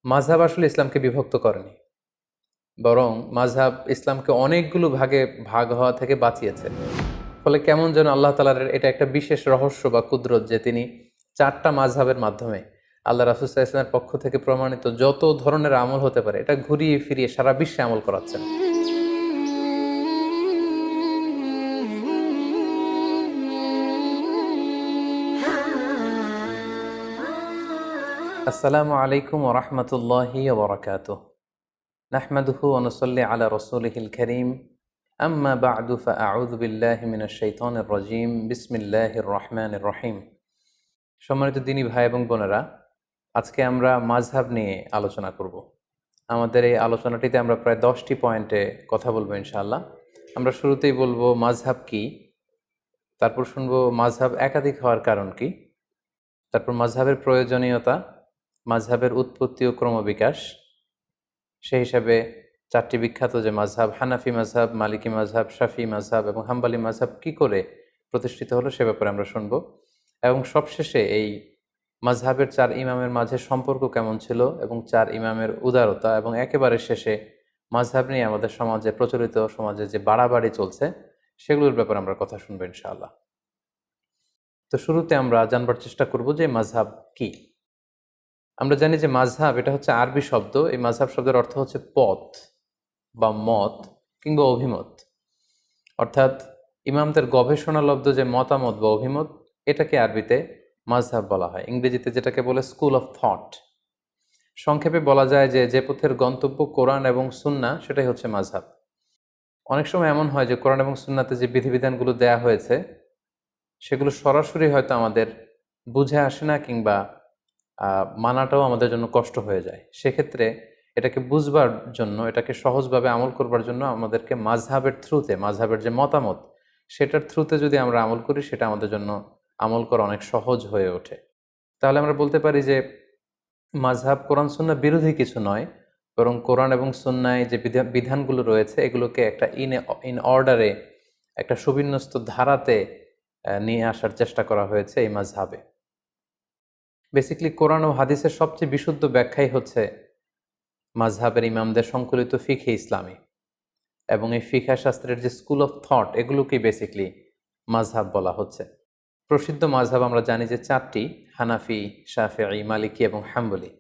মাযহাব আসলে ইসলামকে বিভক্ত করেনি, বরং মাযহাব ইসলামকে অনেকগুলো ভাগে ভাগ হওয়া থেকে বাঁচিয়েছে। ফলে কেমন যেন আল্লাহ তাআলার এটা একটা বিশেষ রহস্য বা কুদরত যে তিনি ৪টা মাযহাবের মাধ্যমে আল্লাহ রাসূল সাল্লাল্লাহু আলাইহি ওয়াসাল্লামের পক্ষ থেকে প্রমাণিত যত ধরনের আমল হতে পারে এটা ঘুরিয়ে ফিরিয়ে সারা বিশ্বে আমল করাচ্ছেন। আসসালামু আলাইকুম ওয়া রাহমাতুল্লাহি ওয়া বারাকাতুহু। নাহমাদুহু ওয়া নুসাল্লি আলা রাসূলিহিল কারীম। আম্মা বা'দু ফাআউযু বিল্লাহি মিনাশ শাইতানির রাজীম। বিসমিল্লাহির রহমানির রহিম। সম্মানিত দিনী ভাই এবং বোনেরা, আজকে আমরা মাযহাব নিয়ে আলোচনা করব। আমাদের এই আলোচনাটিতে আমরা প্রায় 10টি পয়েন্টে কথা বলবো ইনশাআল্লাহ। আমরা শুরুতেই বলবো মাযহাব কি, তারপর শুনবো মাযহাব একাধিক হওয়ার কারণ কি, তারপর মাযহাবের প্রয়োজনীয়তা, মাযহাবের উৎপত্তি ও ক্রমবিকাশ, সেই হিসাবে 4টি বিখ্যাত যে মাযহাব হানাফি মাযহাব, মালিকি মাযহাব, শাফি মাযহাব এবং হাম্বলি মাযহাব কি করে প্রতিষ্ঠিত হলো সে ব্যাপারে আমরা শুনবো। এবং সবশেষে এই মাযহাবের 4 ইমামের মাঝে সম্পর্ক কেমন ছিল এবং 4 ইমামের উদারতা, এবং একেবারে শেষে মাযহাব নিয়ে আমাদের সমাজে প্রচলিত সমাজে যে বাড়াবাড়ি চলছে সেগুলোর ব্যাপারে আমরা কথা শুনবো ইনশাআল্লাহ। তো শুরুতে আমরা জানবার চেষ্টা করব যে মাযহাব কি। আমরা জানি যে মাযহাব এটা হচ্ছে আরবি শব্দ। এই মাযহাব শব্দের অর্থ হচ্ছে পথ বা মত কিংবা অভিমত, অর্থাৎ ইমামদের গবেষণালব্ধ যে মতামত বা অভিমত, এটাকে আরবিতে মাযহাব বলা হয়। ইংরেজিতে যেটাকে বলে স্কুল অফ থট। সংক্ষেপে বলা যায় যে যে পথের গন্তব্য কোরআন এবং সুন্নাহ সেটাই হচ্ছে মাযহাব। অনেক সময় এমন হয় যে কোরআন এবং সুন্নাতে যে বিধিবিধানগুলো দেয়া হয়েছে সেগুলো সরাসরি হয়তো আমাদের বুঝে আসে না, কিংবা মানাটাও আমাদের জন্য কষ্ট হয়ে যায়। সেক্ষেত্রে এটাকে বুঝবার জন্য, এটাকে সহজভাবে আমল করবার জন্য আমাদেরকে মাযহাবের থ্রুতে, মাযহাবের যে মতামত সেটার থ্রুতে যদি আমরা আমল করি সেটা আমাদের জন্য আমল করা অনেক সহজ হয়ে ওঠে। তাহলে আমরা বলতে পারি যে মাযহাব কোরআন সুন্নাহ বিরোধী কিছু নয়, বরং কোরআন এবং সুন্নায় যে বিধানগুলো রয়েছে এগুলোকে একটা ইন অর্ডারে, একটা সুবিন্যস্ত ধারাতে নিয়ে আসার চেষ্টা করা হয়েছে এই মাযহাবে। বেসিক্যালি কোরআন ও হাদিসের সবচেয়ে বিশুদ্ধ ব্যাখ্যাই হচ্ছে মাযহাবের ইমামদের সংকলিত ফিকহে ইসলামী, এবং এই ফিকহ শাস্ত্রের যে স্কুল অফ থট এগুলোকেই বেসিক্যালি মাযহাব বলা হচ্ছে। প্রসিদ্ধ মাযহাব আমরা জানি যে 4টি: হানাফি, শাফিঈ, মালিকি এবং হাম্বলি।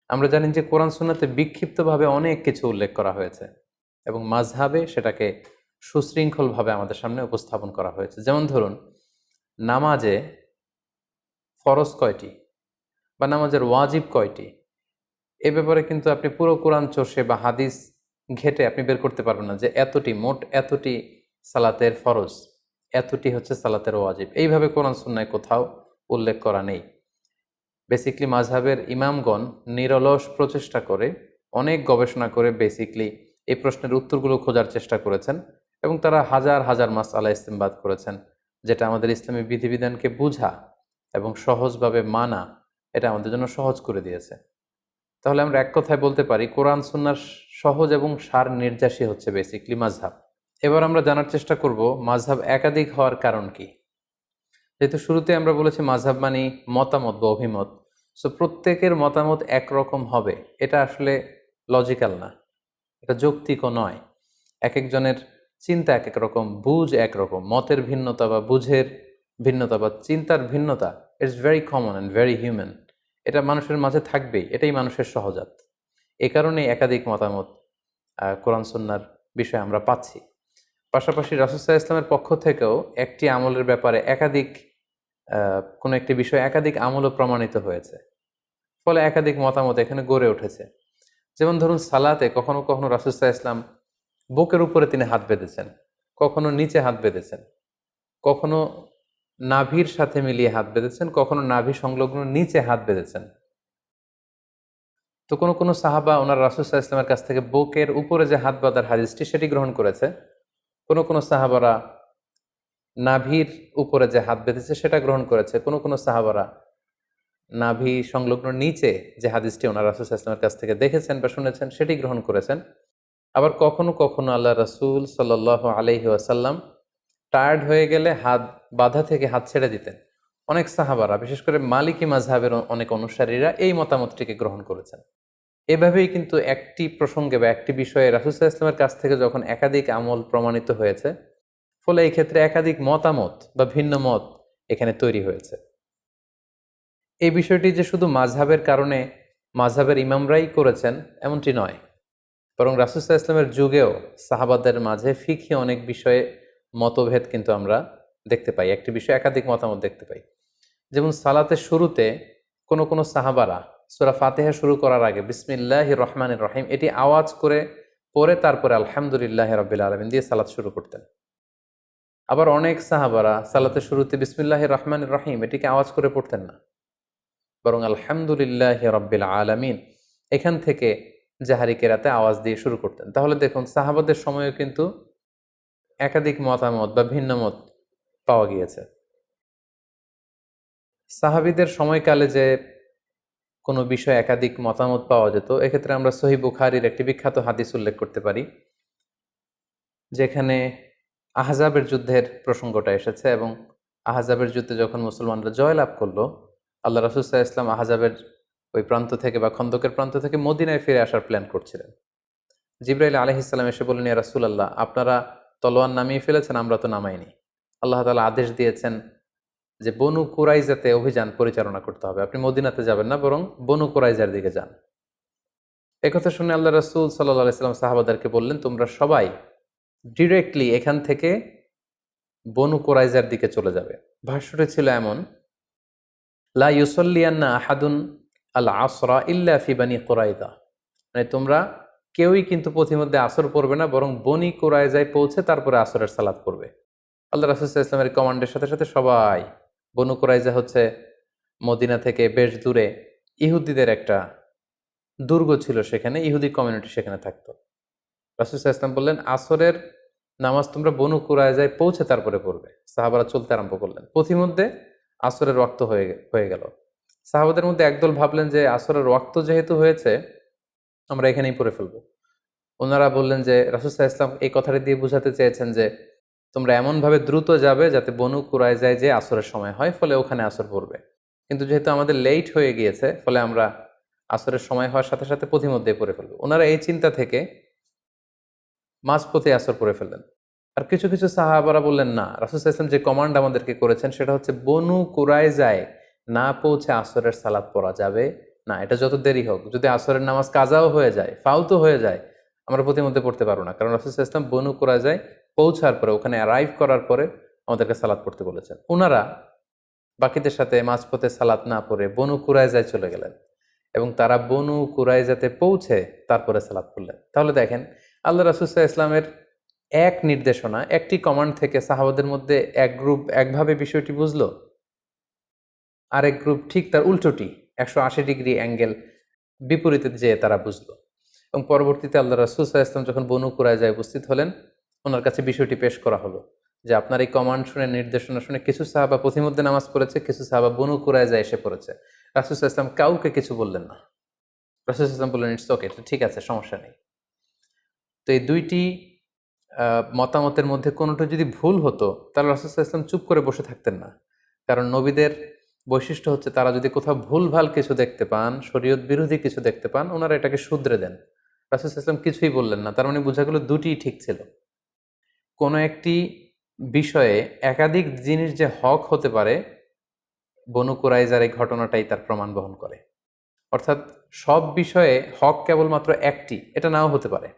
আমরা জানি যে কোরআন সুন্নাতে বিক্ষিপ্তভাবে অনেক কিছু উল্লেখ করা হয়েছে এবং মাযহাবে সেটাকে সুশৃঙ্খলভাবে আমাদের সামনে উপস্থাপন করা হয়েছে। যেমন ধরুন, নামাজে ফরজ কয়টি বা নামাজের ওয়াজিব কয়টি, এ ব্যাপারে কিন্তু আপনি পুরো কোরআন চষে বা হাদিস ঘেটে আপনি বের করতে পারবেন না যে মোট এতটি সালাতের ফরজ, এতটি হচ্ছে সালাতের ওয়াজিব। এইভাবে কোরআন সুন্নায় কোথাও উল্লেখ করা নেই। বেসিক্যালি মাযহাবের ইমামগণ নিরলস প্রচেষ্টা করে, অনেক গবেষণা করে বেসিক্যালি এই প্রশ্নের উত্তরগুলো খোঁজার চেষ্টা করেছেন, এবং তারা হাজার হাজার মাসআলা ইস্তেমবাদ করেছেন, যেটা আমাদের ইসলামী বিধিবিধানকে বুঝা এবং সহজভাবে মানা এটা আমাদের জন্য সহজ করে দিয়েছে। তাহলে আমরা এক কথায় বলতে পারি কোরআন সুন্নাহর সহজ এবং সার নির্যাসী হচ্ছে বেসিক্যালি মাযহাব। এবার আমরা জানার চেষ্টা করব মাযহাব একাধিক হওয়ার কারণ কি। যেহেতু শুরুতে আমরা বলেছি মাযহাব মানে মতামত বা অভিমত, সো প্রত্যেকের মতামত একরকম হবে এটা আসলে লজিক্যাল না, এটা যৌক্তিকও নয়। এক একজনের চিন্তা এক এক রকম, বুঝ একরকম, মতের ভিন্নতা বা বুঝের ভিন্নতা বা চিন্তার ভিন্নতা it's very common and very human. এটা মানুষের মাঝে থাকবেই, এটাই মানুষের সহজাত। এ কারণেই একাধিক মতামত কোরআন সুন্নাহর বিষয়ে আমরা পাচ্ছি। পাশাপাশি রাসূল সাল্লাল্লাহু আলাইহি ওয়াসাল্লামের পক্ষ থেকেও একটি আমলের ব্যাপারে একাধিক কোনো একটি বিষয় একাধিক আমলও প্রমাণিত হয়েছে, ফলে একাধিক মতামত এখানে গড়ে উঠেছে। যেমন ধরুন, সালাতে কখনো কখনো রাসূল সাল্লাল্লাহু আলাইহি ওয়াসাল্লাম বুকের উপরে তিনি হাত বেঁধেছেন, কখনো নিচে হাত বেঁধেছেন, কখনো নাভির সাথে মিলিয়ে হাত বেঁধেছেন, কখনো নাভি সংলগ্ন নিচে হাত বেঁধেছেন। তো কোনো কোনো সাহাবা ওনার রাসূল সাল্লাল্লাহু আলাইহি ওয়াসাল্লামের কাছ থেকে বুকের উপরে যে হাত বাঁধার হাদিসটি সেটি গ্রহণ করেছে। কোনো কোনো সাহাবারা নাভির উপরে যে হাত বেঁধেছে সেটা গ্রহণ করেছে। কোনো কোনো সাহাবারা নাভি সংলগ্ন নিচে যে হাদিসটি ওনার রাসূল সাল্লাল্লাহু আলাইহি ওয়াসাল্লামের কাছ থেকে দেখেছেন বা শুনেছেন সেটি গ্রহণ করেছেন। আবার কখনো কখনো আল্লাহ রাসূল সাল্লাল্লাহু আলাইহি ওয়াসাল্লাম টায়ার্ড হয়ে গেলে হাত বাঁধা থেকে হাত ছেড়ে দিতেন। অনেক সাহাবারা, বিশেষ করে মালিকি মাযহাবের অনেক অনুসারীরা এই মতামতটিকে গ্রহণ করেছেন। এভাবেই কিন্তু একটি প্রসঙ্গে বা একটি বিষয়ে রাসূল সাল্লাল্লাহু আলাইহি ওয়াসাল্লামের কাছ থেকে যখন একাধিক আমল প্রমাণিত হয়েছে, ফলে এই ক্ষেত্রে একাধিক মতামত বা ভিন্ন মত এখানে তৈরি হয়েছে। এই বিষয়টি যে শুধু মাযহাবের কারণে মাযহাবের ইমামরাই করেছেন এমনটি নয়, বরং রাসূল সাল্লাল্লাহু আলাইহি ওয়াসাল্লামের যুগেও সাহাবাদের মাঝে ফিকহি অনেক বিষয়ে মতভেদ কিন্তু আমরা দেখতে পাই। একটি বিষয়ে একাধিক মতামত দেখতে পাই। যেমন সালাতের শুরুতে কোনো সাহাবারা সূরা ফাতিহা শুরু করার আগে বিসমিল্লাহির রহমানির রহিম এটি আওয়াজ করে পড়ে তারপরে আলহামদুলিল্লাহি রাব্বিল আলামিন দিয়ে সালাত শুরু করতেন। আবার অনেক সাহাবারা সালাতের শুরুতে বিসমিল্লাহির রহমানির রহিম এটিকে আওয়াজ করে পড়তেন না, বরং আলহামদুলিল্লাহি রাব্বিল আলামিন এখান থেকে জাহারি কেরাতে আওয়াজ দিয়ে শুরু করতেন। তাহলে দেখুন সাহাবাদের সময়েও কিন্তু একাধিক মতামত বা ভিন্ন মত পাওয়া গিয়েছে। সাহাবীদের সময়কালে যে কোনো বিষয়ে একাধিক মতামত পাওয়া যেত, এক্ষেত্রে আমরা সহিহ বুখারীর একটি বিখ্যাত হাদিস উল্লেখ করতে পারি, যেখানে আহজাবের যুদ্ধের প্রসঙ্গটা এসেছে এবং আহজাবের যুদ্ধে যখন মুসলমানরা জয়লাভ করলো, আল্লাহ রাসূল সাল্লাল্লাহু আলাইহি ওয়াসাল্লাম আহজাবের ওই প্রান্ত থেকে বা খন্দকের প্রান্ত থেকে মদিনায় ফিরে আসার প্ল্যান করছিলেন। জিবরাইল আলাইহিস সালাম এসে বললেন, ইয়া রাসূলুল্লাহ, আপনারা তলোয়ার নামিয়ে ফেলেছেন, আমরা তো নামাইনি। আল্লাহ তাআলা আদেশ দিয়েছেন যে বনু কুরাইজাতে অভিযান পরিচালনা করতে হবে, আপনি মদিনাতে যাবেন না, বরং বনু কুরাইজার দিকে যান। একথা শুনে আল্লাহ রাসূল সাল্লাল্লাহু আলাইহি সাল্লাম সাহাবাদেরকে বললেন, তোমরা সবাই ডিরেক্টলি এখান থেকে বনু কুরাইজার দিকে চলে যাবে। ভাষ্যটি ছিল এমন, লা ইউসাল্লিয়ান্না আহাদুন আল আসরা ইল্লা ফি বানি কুরাইজা, মানে তোমরা কেউই কিন্তু পথিমধ্যে আসর পড়বে না, বরং বনি কুরাইজায় পৌঁছে তারপরে আসরের সালাত পড়বে। আল্লাহ রাসূল সাল্লাল্লাহু আলাইহি ওয়াসাল্লামের কমান্ডের সাথে সাথে সবাই, বনু কুরাইজা হচ্ছে মদিনা থেকে বেশ দূরে, ইহুদিদের একটা দুর্গ ছিল, সেখানে ইহুদি কমিউনিটি সেখানে থাকতো। রাসূল সাল্লাল্লাহু আলাইহি ওয়াসাল্লাম বললেন, আসরের নামাজ তোমরা বনু কুরাইজায় পৌঁছে তারপরে পড়বে। সাহাবারা চলতে আরম্ভ করলেন। পথিমধ্যে আসরের ওয়াক্ত হয়ে গেল। সাহাবাদের মধ্যে একদল ভাবলেন যে আসরের ওয়াক্ত যেহেতু হয়েছে, আমরা এখানেই পড়ে ফেলবো। ওনারা বললেন যে রাসূল সাল্লাল্লাহু আলাইহি ওয়াসাল্লাম এই কথাটি দিয়ে বোঝাতে চেয়েছেন যে তোমরা এমনভাবে দ্রুত যাবে যাতে বনু কুরাইজায় যে আসরের সময় হয়, ফলে ওখানে আসর পড়বে। কিন্তু যেহেতু আমাদের লেট হয়ে গিয়েছে, ফলে আমরা আসরের সময় হওয়ার সাথে সাথে পথিমধ্যে পড়ে ফেলবো। ওনারা এই চিন্তা থেকে মাঝপথে আসর পড়ে ফেললেন। আর কিছু কিছু সাহাবারা বললেন, না, রাসূল সাল্লাল্লাহু আলাইহি ওয়াসাল্লাম যে কমান্ড আমাদেরকে করেছেন সেটা হচ্ছে বনু কুরাইজায় না পৌঁছে আসরের সালাত পড়া যাবে না, এটা যত দেরি হোক, যদি আসরের নামাজ কাজাও হয়ে যায়, ফাউতও হয়ে যায়, আমরা প্রতিমধ্যে পড়তে পারবো না, কারণ রাসূল সাল্লাল্লাহু আলাইহি ওয়াসাল্লাম বনু কুরাইজায় পৌঁছার পরে, ওখানে অ্যারাইভ করার পরে আমাদেরকে সালাত পড়তে বলেছেন। ওনারা বাকিদের সাথে মাঝপথে সালাত না পড়ে বনু কুরাইজায় চলে গেলেন এবং তারা বনু কুরাইজাতে পৌঁছে তারপরে সালাত পড়লেন। তাহলে দেখেন, আল্লাহ রাসূল সাল্লাল্লাহু আলাইহি ওয়াসাল্লামের এক নির্দেশনা, একটি কমান্ড থেকে সাহাবাদের মধ্যে এক গ্রুপ একভাবে বিষয়টি বুঝলো, আরেক গ্রুপ ঠিক তার উল্টোটি 180 ডিগ্রি অ্যাঙ্গেল বিপরীতে যেয়ে তারা বুঝলো। এবং পরবর্তীতে আল্লাহ রাসূল সাল্লাল্লাহু আলাইহি ওয়াসাল্লাম যখন বনু কুরাইজায় উপস্থিত হলেন, ওনার কাছে বিষয়টি পেশ করা হলো যে আপনার এই কমান্ড শুনে, নির্দেশনা শুনে কিছু সাহাবা পথিমধ্যে নামাজ পড়েছে, কিছু সাহাবা বনু কুরাইজায় এসে পড়েছে। রাসূল সাল্লাল্লাহু আলাইহি ওয়াসাল্লাম কাউকে কিছু বললেন না। রাসূল সাল্লাল্লাহু আলাইহি ওয়াসাল্লাম বললেন, ইটস ওকে, ঠিক আছে, সমস্যা নেই। তো এই দুইটি মতামতের মধ্যে কোনোটা যদি ভুল হতো, তাহলে রাসূল সাল্লাল্লাহু আলাইহি ওয়াসাল্লাম চুপ করে বসে থাকতেন না। কারণ নবীদের বৈশিষ্ট্য হচ্ছে তারা যদি কোথাও ভুলভাল কিছু দেখতে পান, শরীয়ত বিরোধী কিছু দেখতে পান, ওনারা এটাকে শুধরে দেন। রাসূল সাল্লাল্লাহু আলাইহি ওয়াসাল্লাম কিছুই বললেন না, তার মানে বোঝা গেল দুটিই ঠিক ছিল। কোনো একটি বিষয়ে একাধিক জিনিস যে হক হতে পারে, বনু কুরাইজার এই ঘটনাটাই তার প্রমাণ বহন করে। অর্থাৎ সব বিষয়ে হক কেবলমাত্র একটি, এটা নাও হতে পারে।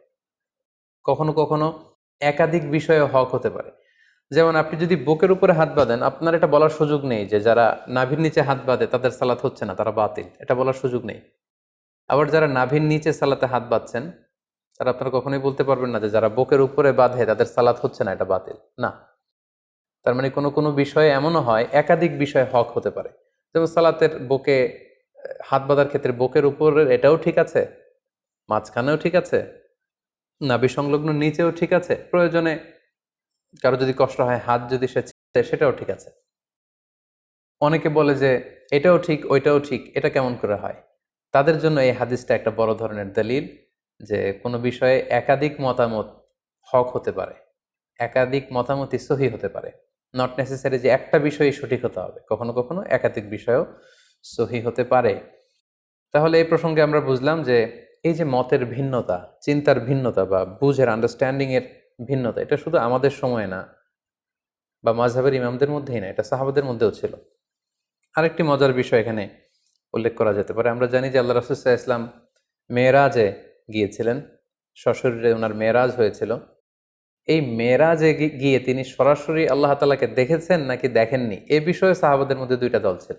কখনো কখনো একাধিক বিষয়ে হক হতে পারে। যেমন আপনি যদি বুকের উপরে হাত বাঁধেন, আপনার এটা বলার সুযোগ নেই যে যারা নাভির নিচে হাত বাঁধে তাদের সালাত হচ্ছে না, তারা বাতিল, এটা বলার সুযোগ নেই। আবার যারা নাভির নিচে সালাতে হাত বাঁধছেন, তারা আপনারা কখনোই বলতে পারবেন না যে যারা বুকের উপরে বাঁধে তাদের সালাত হচ্ছে না, এটা বাতিল না। তার মানে কোনো কোনো বিষয়ে এমনও হয়, একাধিক বিষয় হক হতে পারে। যেমন সালাতের বুকে হাত বাঁধার ক্ষেত্রে বুকের উপরের এটাও ঠিক আছে, মাঝখানেও ঠিক আছে, নাভি সংলগ্ন নিচেও ঠিক আছে, প্রয়োজনে কারো যদি কষ্ট হয় হাত যদি সে ছেড়ে, সেটাও ঠিক আছে। অনেকে বলে যে এটাও ঠিক ওইটাও ঠিক, এটা কেমন করে হয়? তাদের জন্য এই হাদিসটা একটা বড় ধরনের দলিল যে কোনো বিষয়ে একাধিক মতামত হক হতে পারে, একাধিক মতামতই সহি হতে পারে। নট নেসেসারি যে একটা বিষয়ই সঠিক হতে হবে, কখনো কখনো একাধিক বিষয়ও সহি হতে পারে। তাহলে এই প্রসঙ্গে আমরা বুঝলাম যে এই যে মতের ভিন্নতা, চিন্তার ভিন্নতা বা বুঝের আন্ডারস্ট্যান্ডিং এর ভিন্নতা, এটা শুধু আমাদের সময় না বা মাযহাবের ইমামদের মধ্যেই না, এটা সাহাবাদের মধ্যেও ছিল। আরেকটি মজার বিষয় এখানে উল্লেখ করা যেতে পারে। আমরা জানি যে আল্লাহ রাসূল সাল্লাল্লাহু আলাইহি ওয়াসাল্লাম মেরাজে গিয়েছিলেন, সশরীরে ওনার মেরাজ হয়েছিল। এই মেরাজে গিয়ে তিনি সরাসরি আল্লাহ তাআলাকে দেখেছেন নাকি দেখেননি, এ বিষয়ে সাহাবাদের মধ্যে দুইটা দল ছিল।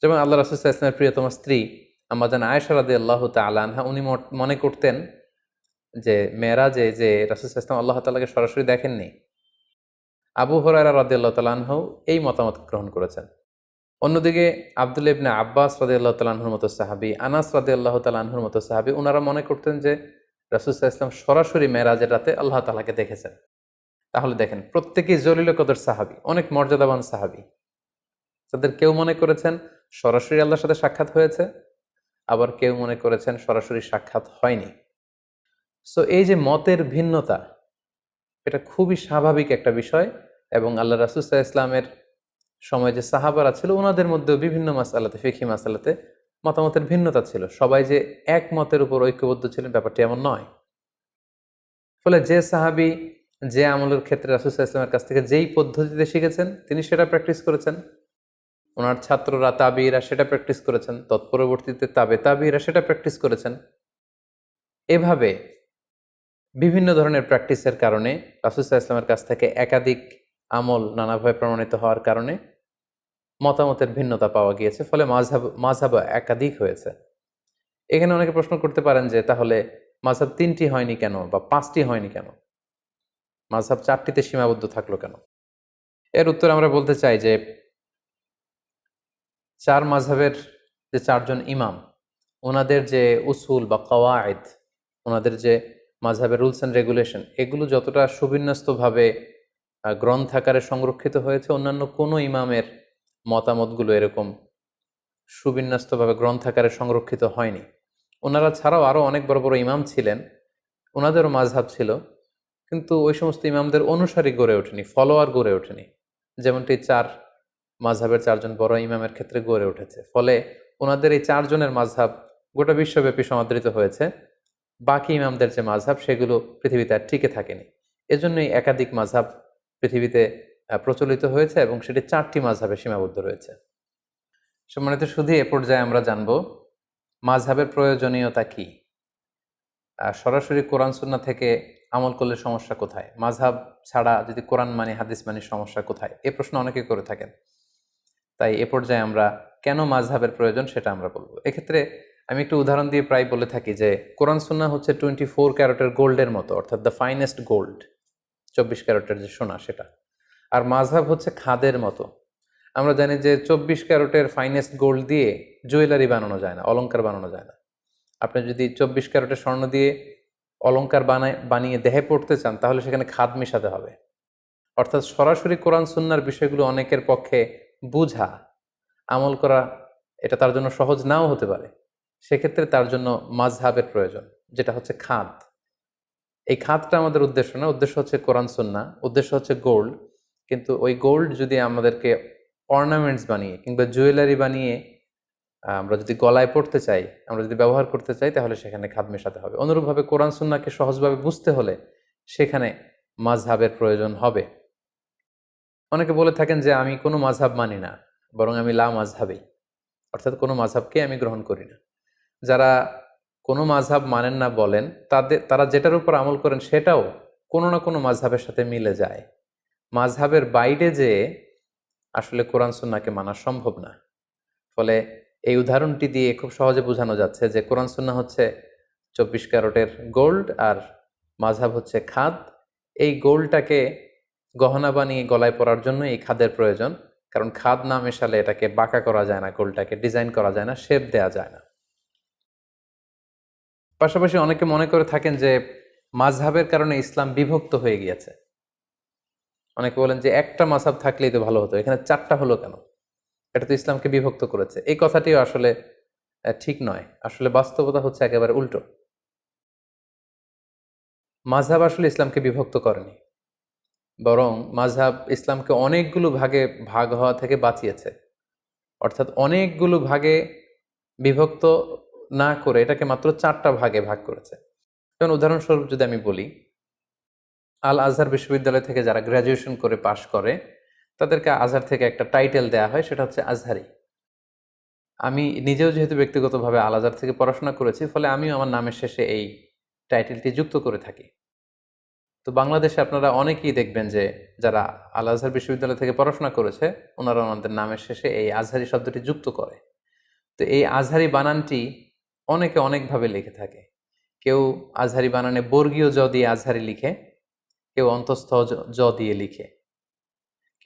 যেমন আল্লাহ রাসূল সাল্লাল্লাহু আলাইহি ওয়াসাল্লামের প্রিয়তমা স্ত্রী আম্মা জান আয়েশা রাদিয়াল্লাহু তাআলা আনহা, উনি মনে করতেন যে মেরাজে যে রাসূল সাল্লাল্লাহু আলাইহি ওয়াসাল্লাম আল্লাহ তাআলাকে সরাসরি দেখেননি। আবু হুরায়রা রাদিয়াল্লাহু তাআলা আনহু এই মতামত গ্রহণ করেছেন। অন্যদিকে আব্দুল্লাহ ইবনে আব্বাস রাদিয়াল্লাহু তাআলা আনহুর মতো সাহাবী, আনাস রাদিয়াল্লাহু তাআলা আনহুর মতো সাহাবী, উনারা মনে করতেন যে রাসূল সাল্লাল্লাহু আলাইহি ওয়াসাল্লাম সরাসরি মেরাজের রাতে আল্লাহ তাআলাকে দেখেছেন। তাহলে দেখেন, প্রত্যেকেই জলিল কদর সাহাবী, অনেক মর্যাদাবান সাহাবী। তাদের কেউ মনে করেছেন সরাসরি আল্লাহর সাথে সাক্ষাৎ হয়েছে, আবার কেউ মনে করেছেন সরাসরি সাক্ষাৎ হয়নি। সো এই যে মতের ভিন্নতা, এটা খুবই স্বাভাবিক একটা বিষয়। এবং আল্লাহ রাসূল সাল্লাল্লাহু আলাইহি ওয়াসাল্লামের সময় যে সাহাবারা ছিল, ওনাদের মধ্যেও বিভিন্ন মাসআলাতে, ফিকহি মাসআলাতে মতামতের ভিন্নতা ছিল। সবাই যে এক মতের উপর ঐক্যবদ্ধ ছিলেন ব্যাপারটি এমন নয়। ফলে যে সাহাবী যে আমলের ক্ষেত্রে রাসূল সাল্লাল্লাহু আলাইহি ওয়াসাল্লামের কাছ থেকে যেই পদ্ধতিতে শিখেছেন, তিনি সেটা প্র্যাকটিস করেছেন। ওনার ছাত্ররা, তাবিঈরা সেটা প্র্যাকটিস করেছেন। তৎপরবর্তীতে তাবিঈরা সেটা প্র্যাকটিস করেছেন। এভাবে বিভিন্ন ধরনের প্র্যাকটিসের কারণে রাসূল সাল্লাল্লাহু আলাইহি ওয়াসাল্লামের কাছ থেকে একাধিক আমল নানাভাবে প্রমাণিত হওয়ার কারণে মতামতের ভিন্নতা পাওয়া গিয়েছে। ফলে মাযহাব একাধিক হয়েছে। এখানে অনেকে প্রশ্ন করতে পারেন যে তাহলে মাযহাব ৩টি হয়নি কেন বা ৫টি হয়নি কেন? মাযহাব ৪টিতে সীমাবদ্ধ থাকলো কেন? এর উত্তর আমরা বলতে চাই যে ৪ মাযহাবের যে ৪ জন ইমাম, ওনাদের যে উসুল বা কওয়ায়েদ, ওনাদের যে মাযহাবের রুলস অ্যান্ড রেগুলেশন, এগুলো যতটা সুবিন্যস্তভাবে গ্রন্থাকারে সংরক্ষিত হয়েছে, অন্যান্য কোনো ইমামের মতামতগুলো এরকম সুবিন্যস্তভাবে গ্রন্থাকারে সংরক্ষিত হয়নি। ওনারা ছাড়াও আরও অনেক বড় বড় ইমাম ছিলেন, ওনাদেরও মাযহাব ছিল, কিন্তু ওই সমস্ত ইমামদের অনুসারী গড়ে ওঠেনি, ফলোয়ার গড়ে ওঠেনি, যেমনটি ৪ মাযহাবের ৪ জন বড় ইমামের ক্ষেত্রে গড়ে উঠেছে। ফলে ওনাদের এই ৪ জনের মাযহাব গোটা বিশ্বব্যাপী সমাদৃত হয়েছে। বাকি ইমামদের যে মাযহাব, সেগুলো পৃথিবীতে আর টিকে থাকেনি। এজন্যই একাধিক মাযহাব পৃথিবীতে প্রচলিত হয়েছে এবং সেটি ৪টি মাযহাবে সীমাবদ্ধ রয়েছে। সম্মানিত সুধী, এ পর্যায়ে আমরা জানব মাযহাবের প্রয়োজনীয়তা কি। সরাসরি কোরআন সুন্নাহ থেকে আমল করলে সমস্যা কোথায়? মাযহাব ছাড়া যদি কোরআন মানি, হাদিস মানি, সমস্যা কোথায়? এই প্রশ্ন অনেকে করে থাকেন। তাই এ পর্যায়ে আমরা কেন মাযহাবের প্রয়োজন সেটা আমরা বলবো। এক্ষেত্রে আমি একটু উদাহরণ দিয়ে প্রায় বলে থাকি যে কোরআন সুন্নাহ হচ্ছে 24 ক্যারেটের গোল্ডের মতো, অর্থাৎ দ্য ফাইনেস্ট গোল্ড, 24 ক্যারেটের যে সোনা সেটা। আর মাযহাব হচ্ছে খাদের মতো। আমরা জানি যে 24 ক্যারেটের ফাইনেস্ট গোল্ড দিয়ে জুয়েলারি বানানো যায় না, অলংকার বানানো যায় না। আপনি যদি 24 ক্যারেটের স্বর্ণ দিয়ে অলংকার বানিয়ে দেহে পড়তে চান, তাহলে সেখানে খাদ মেশাতে হবে। অর্থাৎ সরাসরি কোরআন সুন্নাহর বিষয়গুলো অনেকের পক্ষে বুঝা, আমল করা, এটা তার জন্য সহজ নাও হতে পারে। সেক্ষেত্রে তার জন্য মাযহাবের প্রয়োজন, যেটা হচ্ছে খাদ। এই খাদটা আমাদের উদ্দেশ্য না, উদ্দেশ্য হচ্ছে কোরআন সুন্নাহ, উদ্দেশ্য হচ্ছে গোল্ড। কিন্তু ওই গোল্ড যদি আমাদেরকে অর্নামেন্টস বানিয়ে কিংবা জুয়েলারি বানিয়ে আমরা যদি গলায় পড়তে চাই, আমরা যদি ব্যবহার করতে চাই, তাহলে সেখানে খাদ মেশাতে হবে। অনুরূপভাবে কোরআন সুন্নাহকে সহজভাবে বুঝতে হলে সেখানে মাযহাবের প্রয়োজন হবে। অনেকে বলে থাকেন যে আমি কোনো মাযহাব মানি না, বরং আমি লা মাযহাবী, অর্থাৎ কোনো মাযহাবকে আমি গ্রহণ করি না। যারা কোনো মাযহাব মানেন না বলেন, তারা যেটার উপর আমল করেন সেটাও কোনো না কোনো মাযহাবের সাথে মিলে যায়। মাযহাবের বাইরে যেয়ে আসলে কোরআন সুন্নাহকে মানা সম্ভব না। ফলে এই উদাহরণটি দিয়ে খুব সহজে বোঝানো যাচ্ছে যে কোরআন সুন্নাহ হচ্ছে 24 ক্যারেটের গোল্ড আর মাযহাব হচ্ছে খাদ। এই গোল্ডটাকে গহনা বানিয়ে গলায় পরার জন্য এই খাদের প্রয়োজন, কারণ খাদ না মেশালে এটাকে বাঁকা করা যায় না, গোল্ডটাকে ডিজাইন করা যায় না, শেপ দেয়া যায় না। পাশাপাশি অনেকে মনে করে থাকেন যে মাযহাবের কারণে ইসলাম বিভক্ত হয়ে গিয়েছে। অনেকে বলেন যে একটা মাযহাব থাকলেই তো ভালো হতো, এখানে 4টা হলো কেন? এটা তো ইসলামকে বিভক্ত করেছে। এই কথাটিও আসলে ঠিক নয়। আসলে বাস্তবতা হচ্ছে একেবারে উল্টো। মাযহাব আসলে ইসলামকে বিভক্ত করেনি। বরং মাযহাব ইসলামকে অনেকগুলো ভাগে ভাগ হওয়া থেকে বাঁচিয়েছে। অর্থাৎ অনেকগুলো ভাগে বিভক্ত না করে এটাকে মাত্র 4টা ভাগে ভাগ করেছে। যেমন উদাহরণস্বরূপ যদি আমি বলি, আল আজহার বিশ্ববিদ্যালয় থেকে যারা গ্র্যাজুয়েশন করে পাশ করে তাদেরকে আজহার থেকে একটা টাইটেল দেয়া হয়, সেটা হচ্ছে আজহারি। আমি নিজেও যেহেতু ব্যক্তিগতভাবে আল আজহার থেকে পড়াশোনা করেছি, ফলে আমিও আমার নামের শেষে এই টাইটেলটি যুক্ত করে থাকি। তো বাংলাদেশে আপনারা অনেকেই দেখবেন যে যারা আল আজহার বিশ্ববিদ্যালয় থেকে পড়াশোনা করেছে ওনারা ওনাদের নামের শেষে এই আজহারি শব্দটি যুক্ত করে। তো এই আজহারি বানানটি অনেকে অনেকভাবে লিখে থাকে। কেউ আজহারি বানানে বর্গীয় জ দিয়ে আজহারি লিখে, কেউ অন্তঃস্থ জ দিয়ে লিখে,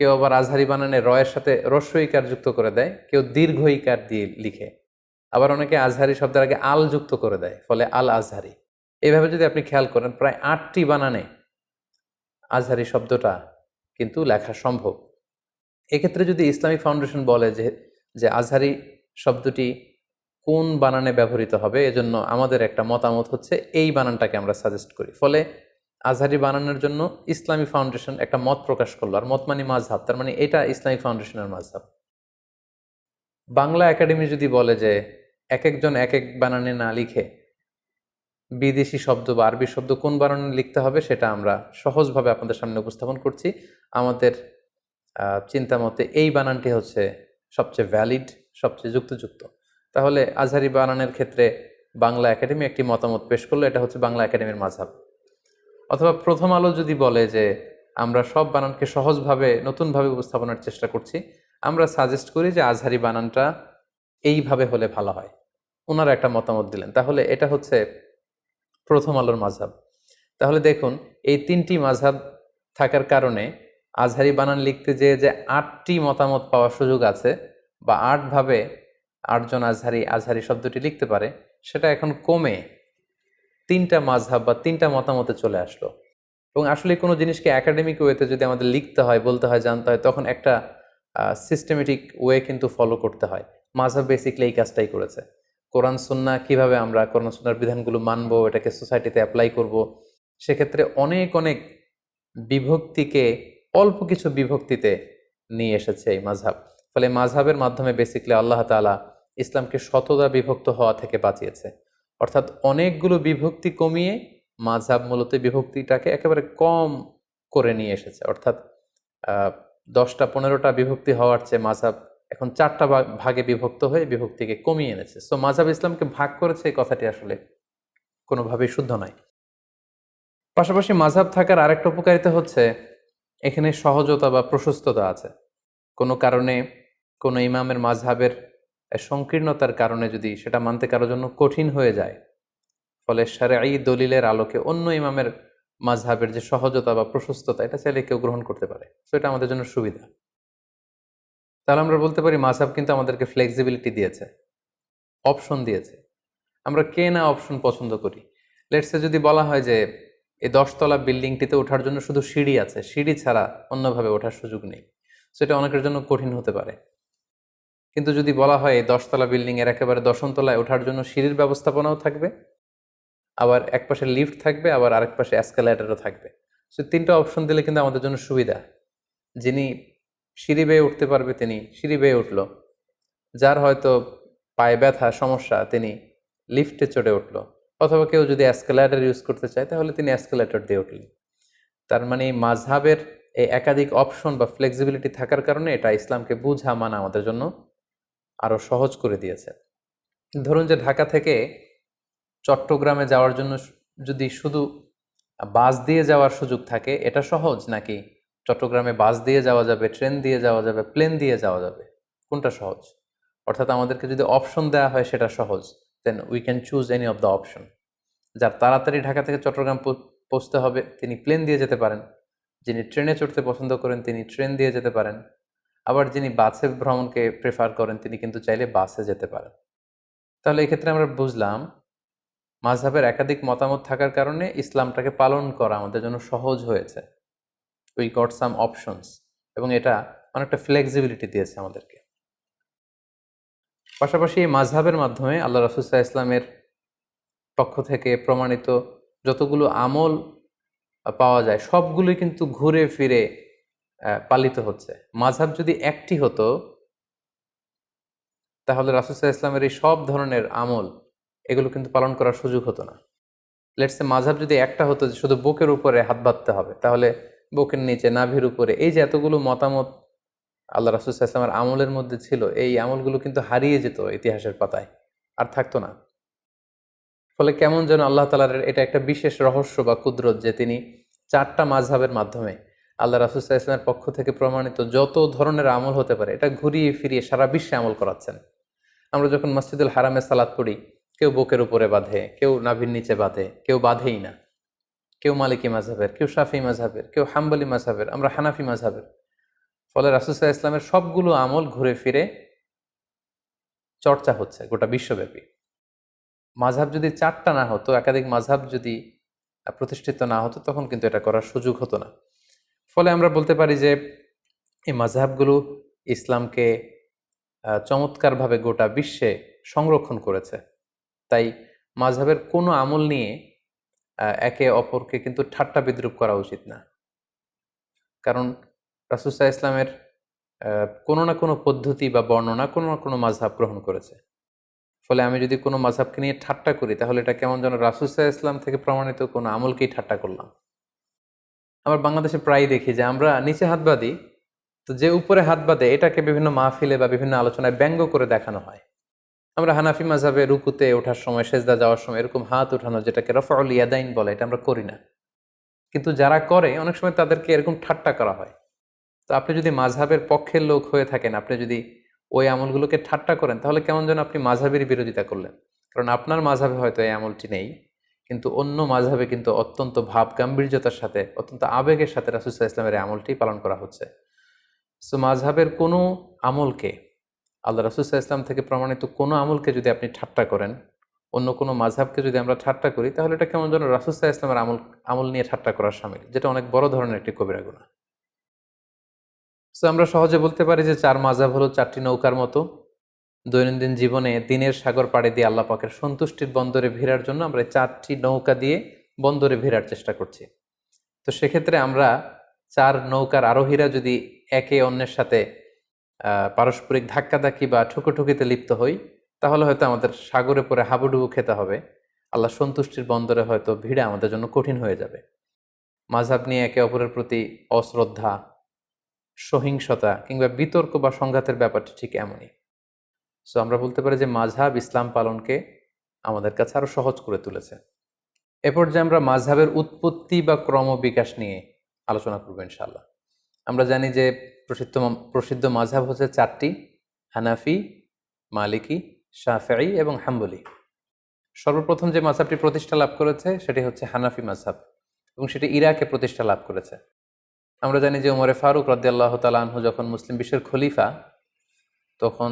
কেউ আবার আজহারি বানানে রয়ের সাথে হ্রস্ব ইকার যুক্ত করে দেয়, কেউ দীর্ঘ ইকার দিয়ে লিখে, আবার অনেকে আজহারি শব্দের আগে আল যুক্ত করে দেয়, ফলে আল আজহারি। এইভাবে যদি আপনি খেয়াল করেন প্রায় 8টি বানানে আজহারি শব্দটা কিন্তু লেখা সম্ভব। এক্ষেত্রে যদি ইসলামিক ফাউন্ডেশন বলে যে যে আজহারি শব্দটি কোন বানানে ব্যবহৃত হবে, এজন্য আমাদের একটা মতামত হচ্ছে এই বানানটাকে আমরা সাজেস্ট করি। ফলে আজহারি বানানোর জন্য ইসলামী ফাউন্ডেশন একটা মত প্রকাশ করলো, আর মত মানে মাযহাব, তার মানে এটা ইসলামিক ফাউন্ডেশনের মাযহাব। বাংলা একাডেমি যদি বলে যে এক একজন এক এক বানানে না লিখে বিদেশি শব্দ বা আরবি শব্দ কোন বানানে লিখতে হবে সেটা আমরা সহজভাবে আপনাদের সামনে উপস্থাপন করছি। আমাদের চিন্তা মতে এই বানানটি হচ্ছে সবচেয়ে ভ্যালিড, সবচেয়ে যুক্তিযুক্ত। তাহলে আজহারি বানানের ক্ষেত্রে বাংলা একাডেমি একটি মতামত পেশ করলো, এটা হচ্ছে বাংলা একাডেমির মাযহাব। অথবা প্রথম আলো যদি বলে যে আমরা সব বানানকে সহজভাবে নতুনভাবে উপস্থাপনের চেষ্টা করছি, আমরা সাজেস্ট করি যে আজহারি বানানটা এইভাবে হলে ভালো হয়, ওনারা একটা মতামত দিলেন, তাহলে এটা হচ্ছে প্রথম আলোর মাযহাব। তাহলে দেখুন এই 3টি মাযহাব থাকার কারণে আজহারি বানান লিখতে যেয়ে যে 8টি মতামত পাওয়ার সুযোগ আছে, বা 8ভাবে 8জন আজহারি শব্দটি লিখতে পারে, সেটা এখন কমে 3টা মাযহাব বা 3টা মতামতে চলে আসলো। এবং আসলে কোনো জিনিসকে একাডেমিক ওয়েতে যদি আমাদের লিখতে হয়, বলতে হয়, জানতে হয়, তখন একটা সিস্টেমেটিক ওয়ে কিন্তু ফলো করতে হয়। মাযহাব বেসিক্যালি এই কাজটাই করেছে। কোরআন সুন্নাহ কিভাবে আমরা কোরআন সুন্নাহর বিধানগুলো মানবো, এটাকে সোসাইটিতে অ্যাপ্লাই করব, সেক্ষেত্রে অনেক অনেক বিভক্তিকে অল্প কিছু বিভক্তিতে নিয়ে এসেছে এই মাযহাব। ফলে মাযহাবের মাধ্যমে বেসিক্যালি আল্লাহ তাআলা ইসলামকে শতদা বিভক্ত হওয়া থেকে বাঁচিয়েছে। অর্থাৎ অনেকগুলো বিভক্তি কমিয়ে মাযহাব মূলত বিভক্তিটাকে একেবারে কম করে নিয়ে এসেছে। অর্থাৎ 10টা 15টা বিভক্তি হওয়ার চেয়ে মাযহাব এখন 4টা ভাগে বিভক্ত হয়ে বিভক্তিকে কমিয়ে এনেছে। সো মাযহাব ইসলামকে ভাগ করেছে, এই কথাটি আসলে কোনোভাবেই শুদ্ধ নয়। পাশাপাশি মাযহাব থাকার আরেকটা উপকারিতা হচ্ছে এখানে সহজতা বা প্রশস্ততা আছে। কোনো কারণে কোনো ইমামের মাযহাবের সংকীর্ণতার কারণে যদি সেটা মানতে কারোর জন্য কঠিন হয়ে যায়, ফলে শারঈ দলিলের আলোকে অন্য ইমামের মাযহাবের যে সহজতা বা প্রশস্ততা, এটা চাইলে কেউ গ্রহণ করতে পারে। সো এটা আমাদের জন্য সুবিধা। তাহলে আমরা বলতে পারি মাযহাব কিন্তু আমাদেরকে ফ্লেক্সিবিলিটি দিয়েছে, অপশন দিয়েছে। আমরা কে না অপশন পছন্দ করি। লেটস সে যদি বলা হয় যে এই 10তলা বিল্ডিংটিতে ওঠার জন্য শুধু সিঁড়ি আছে, সিঁড়ি ছাড়া অন্যভাবে ওঠার সুযোগ নেই, সেটা অনেকের জন্য কঠিন হতে পারে। কিন্তু যদি বলা হয় এই 10তলা বিল্ডিং এর একেবারে 10ম তলায় ওঠার জন্য সিঁড়ির ব্যবস্থাপনাও থাকবে, আবার এক পাশে লিফট থাকবে, আবার আরেক পাশে এসকেলেটরও থাকবে, সো 3টা অপশন দিলে কিন্তু আমাদের জন্য সুবিধা। যিনি সিঁড়ি বেয়ে উঠতে পারবে তিনি সিঁড়ি বেয়ে উঠল, যার হয়তো পায়ে ব্যথা সমস্যা তিনি লিফটে চড়ে উঠল, অথবা কেউ যদি এসকেলেটর ইউজ করতে চায় তাহলে তিনি এসকেলেটর দিয়ে উঠলেন। তার মানে এই মাযহাবের এই একাধিক অপশন বা ফ্লেক্সিবিলিটি থাকার কারণে এটা ইসলামকে বুঝা মানা আমাদের জন্য আরো সহজ করে দিয়েছে। ধরুন যে ঢাকা থেকে চট্টগ্রামে যাওয়ার জন্য যদি শুধু বাস দিয়ে যাওয়ার সুযোগ থাকে, এটা সহজ, নাকি চট্টগ্রামে বাস দিয়ে যাওয়া যাবে, ট্রেন দিয়ে যাওয়া যাবে, প্লেন দিয়ে যাওয়া যাবে, কোনটা সহজ? অর্থাৎ আমাদেরকে যদি অপশন দেওয়া হয় সেটা সহজ, then we can choose any of the option. যার তাড়াতাড়ি ঢাকা থেকে চট্টগ্রাম পৌঁছতে হবে তিনি প্লেন দিয়ে যেতে পারেন, যিনি ট্রেনে চড়তে পছন্দ করেন তিনি ট্রেন দিয়ে যেতে পারেন, আবার যিনি বাসে ভ্রমণকে প্রেফার করেন তিনি কিন্তু চাইলে বাসে যেতে পারেন। তাহলে এক্ষেত্রে আমরা বুঝলাম মাযহাবের একাধিক মতামত থাকার কারণে ইসলামটাকে পালন করা আমাদের জন্য সহজ হয়েছে। উই গট সাম অপশনস, এবং এটা অনেকটা ফ্লেক্সিবিলিটি দিয়েছে আমাদেরকে। পাশাপাশি এই মাযহাবের মাধ্যমে আল্লাহ রাসূল সাল্লাল্লাহু আলাইহি ওয়াসাল্লামের পক্ষ থেকে প্রমাণিত যতগুলো আমল পাওয়া যায়, সবগুলোই কিন্তু ঘুরে ফিরে পালিত হচ্ছে। মাযহাব যদি একটি হতো তাহলে রাসূল সাল্লাল্লাহু আলাইহি ওয়াসাল্লামের এই সব ধরনের আমল এগুলো কিন্তু পালন করার সুযোগ হতো না। লেটস সে মাযহাব যদি একটা হতো যে শুধু বুকের উপরে হাত বাঁধতে হবে, তাহলে বুকের নিচে, নাভির উপরে, এই যে এতগুলো মতামত আল্লাহ রাসূল সাল্লাল্লাহু আলাইহি ওয়াসাল্লামের আমলের মধ্যে ছিল, এই আমলগুলো কিন্তু হারিয়ে যেত ইতিহাসের পাতায়, আর থাকতো না। ফলে কেমন যেন আল্লাহ তাআলার এটা একটা বিশেষ রহস্য বা কুদরত যে তিনি ৪টা মাযহাবের মাধ্যমে আল্লাহ রাসূল সাল্লাল্লাহু আলাইহি ওয়াসাল্লামের পক্ষ থেকে প্রমাণিত যত ধরনের আমল হতে পারে এটা ঘুরিয়ে ফিরিয়ে সারা বিশ্বে আমল করাচ্ছেন। আমরা যখন মসজিদুল হারামে সালাত পড়ি, কেউ বুকের উপরে বাঁধে, কেউ নাভির নিচে বাঁধে, কেউ বাঁধেই না, কেউ মালিকি মাযহাবের, কেউ শাফি মাযহাবের, কেউ হাম্বলি মাযহাবের, আমরা হানাফি মাযহাবের। ফলে রাসূল সাল্লাল্লাহু আলাইহি ওয়াসাল্লামের সবগুলো আমল ঘুরে ফিরে চর্চা হচ্ছে গোটা বিশ্বব্যাপী। মাযহাব যদি ৪টা না হতো, একাধিক মাযহাব যদি প্রতিষ্ঠিত না হতো, তখন কিন্তু এটা করার সুযোগ হতো না। ফলে আমরা বলতে পারি যে এই মাযহাবগুলো ইসলামকে চমৎকারভাবে গোটা বিশ্বে সংরক্ষণ করেছে। তাই মাযহাবের কোনো আমল নিয়ে একে অপরকে কিন্তু ঠাট্টা বিদ্রূপ করা উচিত না। কারণ রাসূল সাল্লাল্লাহু আলাইহি ওয়াসাল্লামের কোনো না কোনো পদ্ধতি বা বর্ণনা কোনো না কোনো মাযহাব গ্রহণ করেছে। ফলে আমি যদি কোনো মাযহাবকে নিয়ে ঠাট্টা করি, তাহলে এটা কেমন যেন রাসূল সাল্লাল্লাহু আলাইহি ওয়াসাল্লাম থেকে প্রমাণিত কোনো আমলকেই ঠাট্টা করলাম। আমরা বাংলাদেশে প্রায়ই দেখি যে আমরা নিচে হাত বাঁধি, তো যে উপরে হাত বাঁধে এটাকে বিভিন্ন মাহফিলে বা বিভিন্ন আলোচনায় ব্যঙ্গ করে দেখানো হয়। আমরা হানাফি মাযহাবে রুকুতে ওঠার সময়, সেজদা যাওয়ার সময় এরকম হাত ওঠানো, যেটাকে রফউল ইয়াদাইন বলে, এটা আমরা করি না। কিন্তু যারা করে অনেক সময় তাদেরকে এরকম ঠাট্টা করা হয়। তো আপনি যদি মাযহাবের পক্ষের লোক হয়ে থাকেন, আপনি যদি ওই আমলগুলোকে ঠাট্টা করেন, তাহলে কেমন যেন আপনি মাযহাবেরই বিরোধিতা করলেন। কারণ আপনার মাযহাবে হয়তো এই আমলটি নেই, কিন্তু অন্য মাযহাবে কিন্তু অত্যন্ত ভাব গাম্ভীর্যতার সাথে, অত্যন্ত আবেগের সাথে রাসূল সাল্লাল্লাহু আলাইহি ওয়াসাল্লামের এই আমলটি পালন করা হচ্ছে। সো মাযহাবের কোনো আমলকে, আল্লাহ রাসূল সাল্লাল্লাহু আলাইহি ওয়াসাল্লাম থেকে প্রমাণিত কোনো আমলকে যদি আপনি ঠাট্টা করেন, অন্য কোনো মাযহাবকে যদি আমরা ঠাট্টা করি, তাহলে এটা কেমন যেন রাসূল সাল্লাল্লাহু আলাইহি ওয়াসাল্লামের আমল নিয়ে ঠাট্টা করার শামিল, যেটা অনেক বড় ধরনের একটি কবিরা গুনাহ। সো আমরা সহজে বলতে পারি যে ৪ মাযহাব হলো ৪টি নৌকার মতো। দৈনন্দিন জীবনে দিনের সাগর পাড়ি দিয়ে আল্লাহ পাকের সন্তুষ্টির বন্দরে ভিড়ার জন্য আমরা ৪টি নৌকা দিয়ে বন্দরে ভিড়ার চেষ্টা করছি। তো সেক্ষেত্রে আমরা ৪ নৌকার আরোহীরা যদি একে অন্যের সাথে পারস্পরিক ধাক্কাধাক্কি বা ঠুকোঠুকিতে লিপ্ত হই, তাহলে হয়তো আমাদের সাগরে পড়ে হাবুডুবু খেতে হবে। আল্লাহ সন্তুষ্টির বন্দরে হয়তো ভিড়া আমাদের জন্য কঠিন হয়ে যাবে। মাযহাব নিয়ে একে অপরের প্রতি অশ্রদ্ধা, সহিংসতা কিংবা বিতর্ক বা সংঘাতের ব্যাপারটি ঠিক এমনই। সো আমরা বলতে পারি যে মাযহাব ইসলাম পালনকে আমাদের কাছে আরো সহজ করে তুলেছে। এরপর যে আমরা মাযহাবের উৎপত্তি বা ক্রমবিকাশ নিয়ে আলোচনা করব ইনশাআল্লাহ। আমরা জানি যে প্রসিদ্ধ মাযহাব হচ্ছে ৪টি: হানাফি, মালিকি, শাফিঈ এবং হাম্বলি। সর্বপ্রথম যে মাযহাবটি প্রতিষ্ঠা লাভ করেছে সেটি হচ্ছে হানাফি মাযহাব, এবং সেটি ইরাকে প্রতিষ্ঠা লাভ করেছে। আমরা জানি যে ওমরে ফারুক রাদিয়াল্লাহু তাআলা আনহু যখন মুসলিম বিশ্বের খলিফা, তখন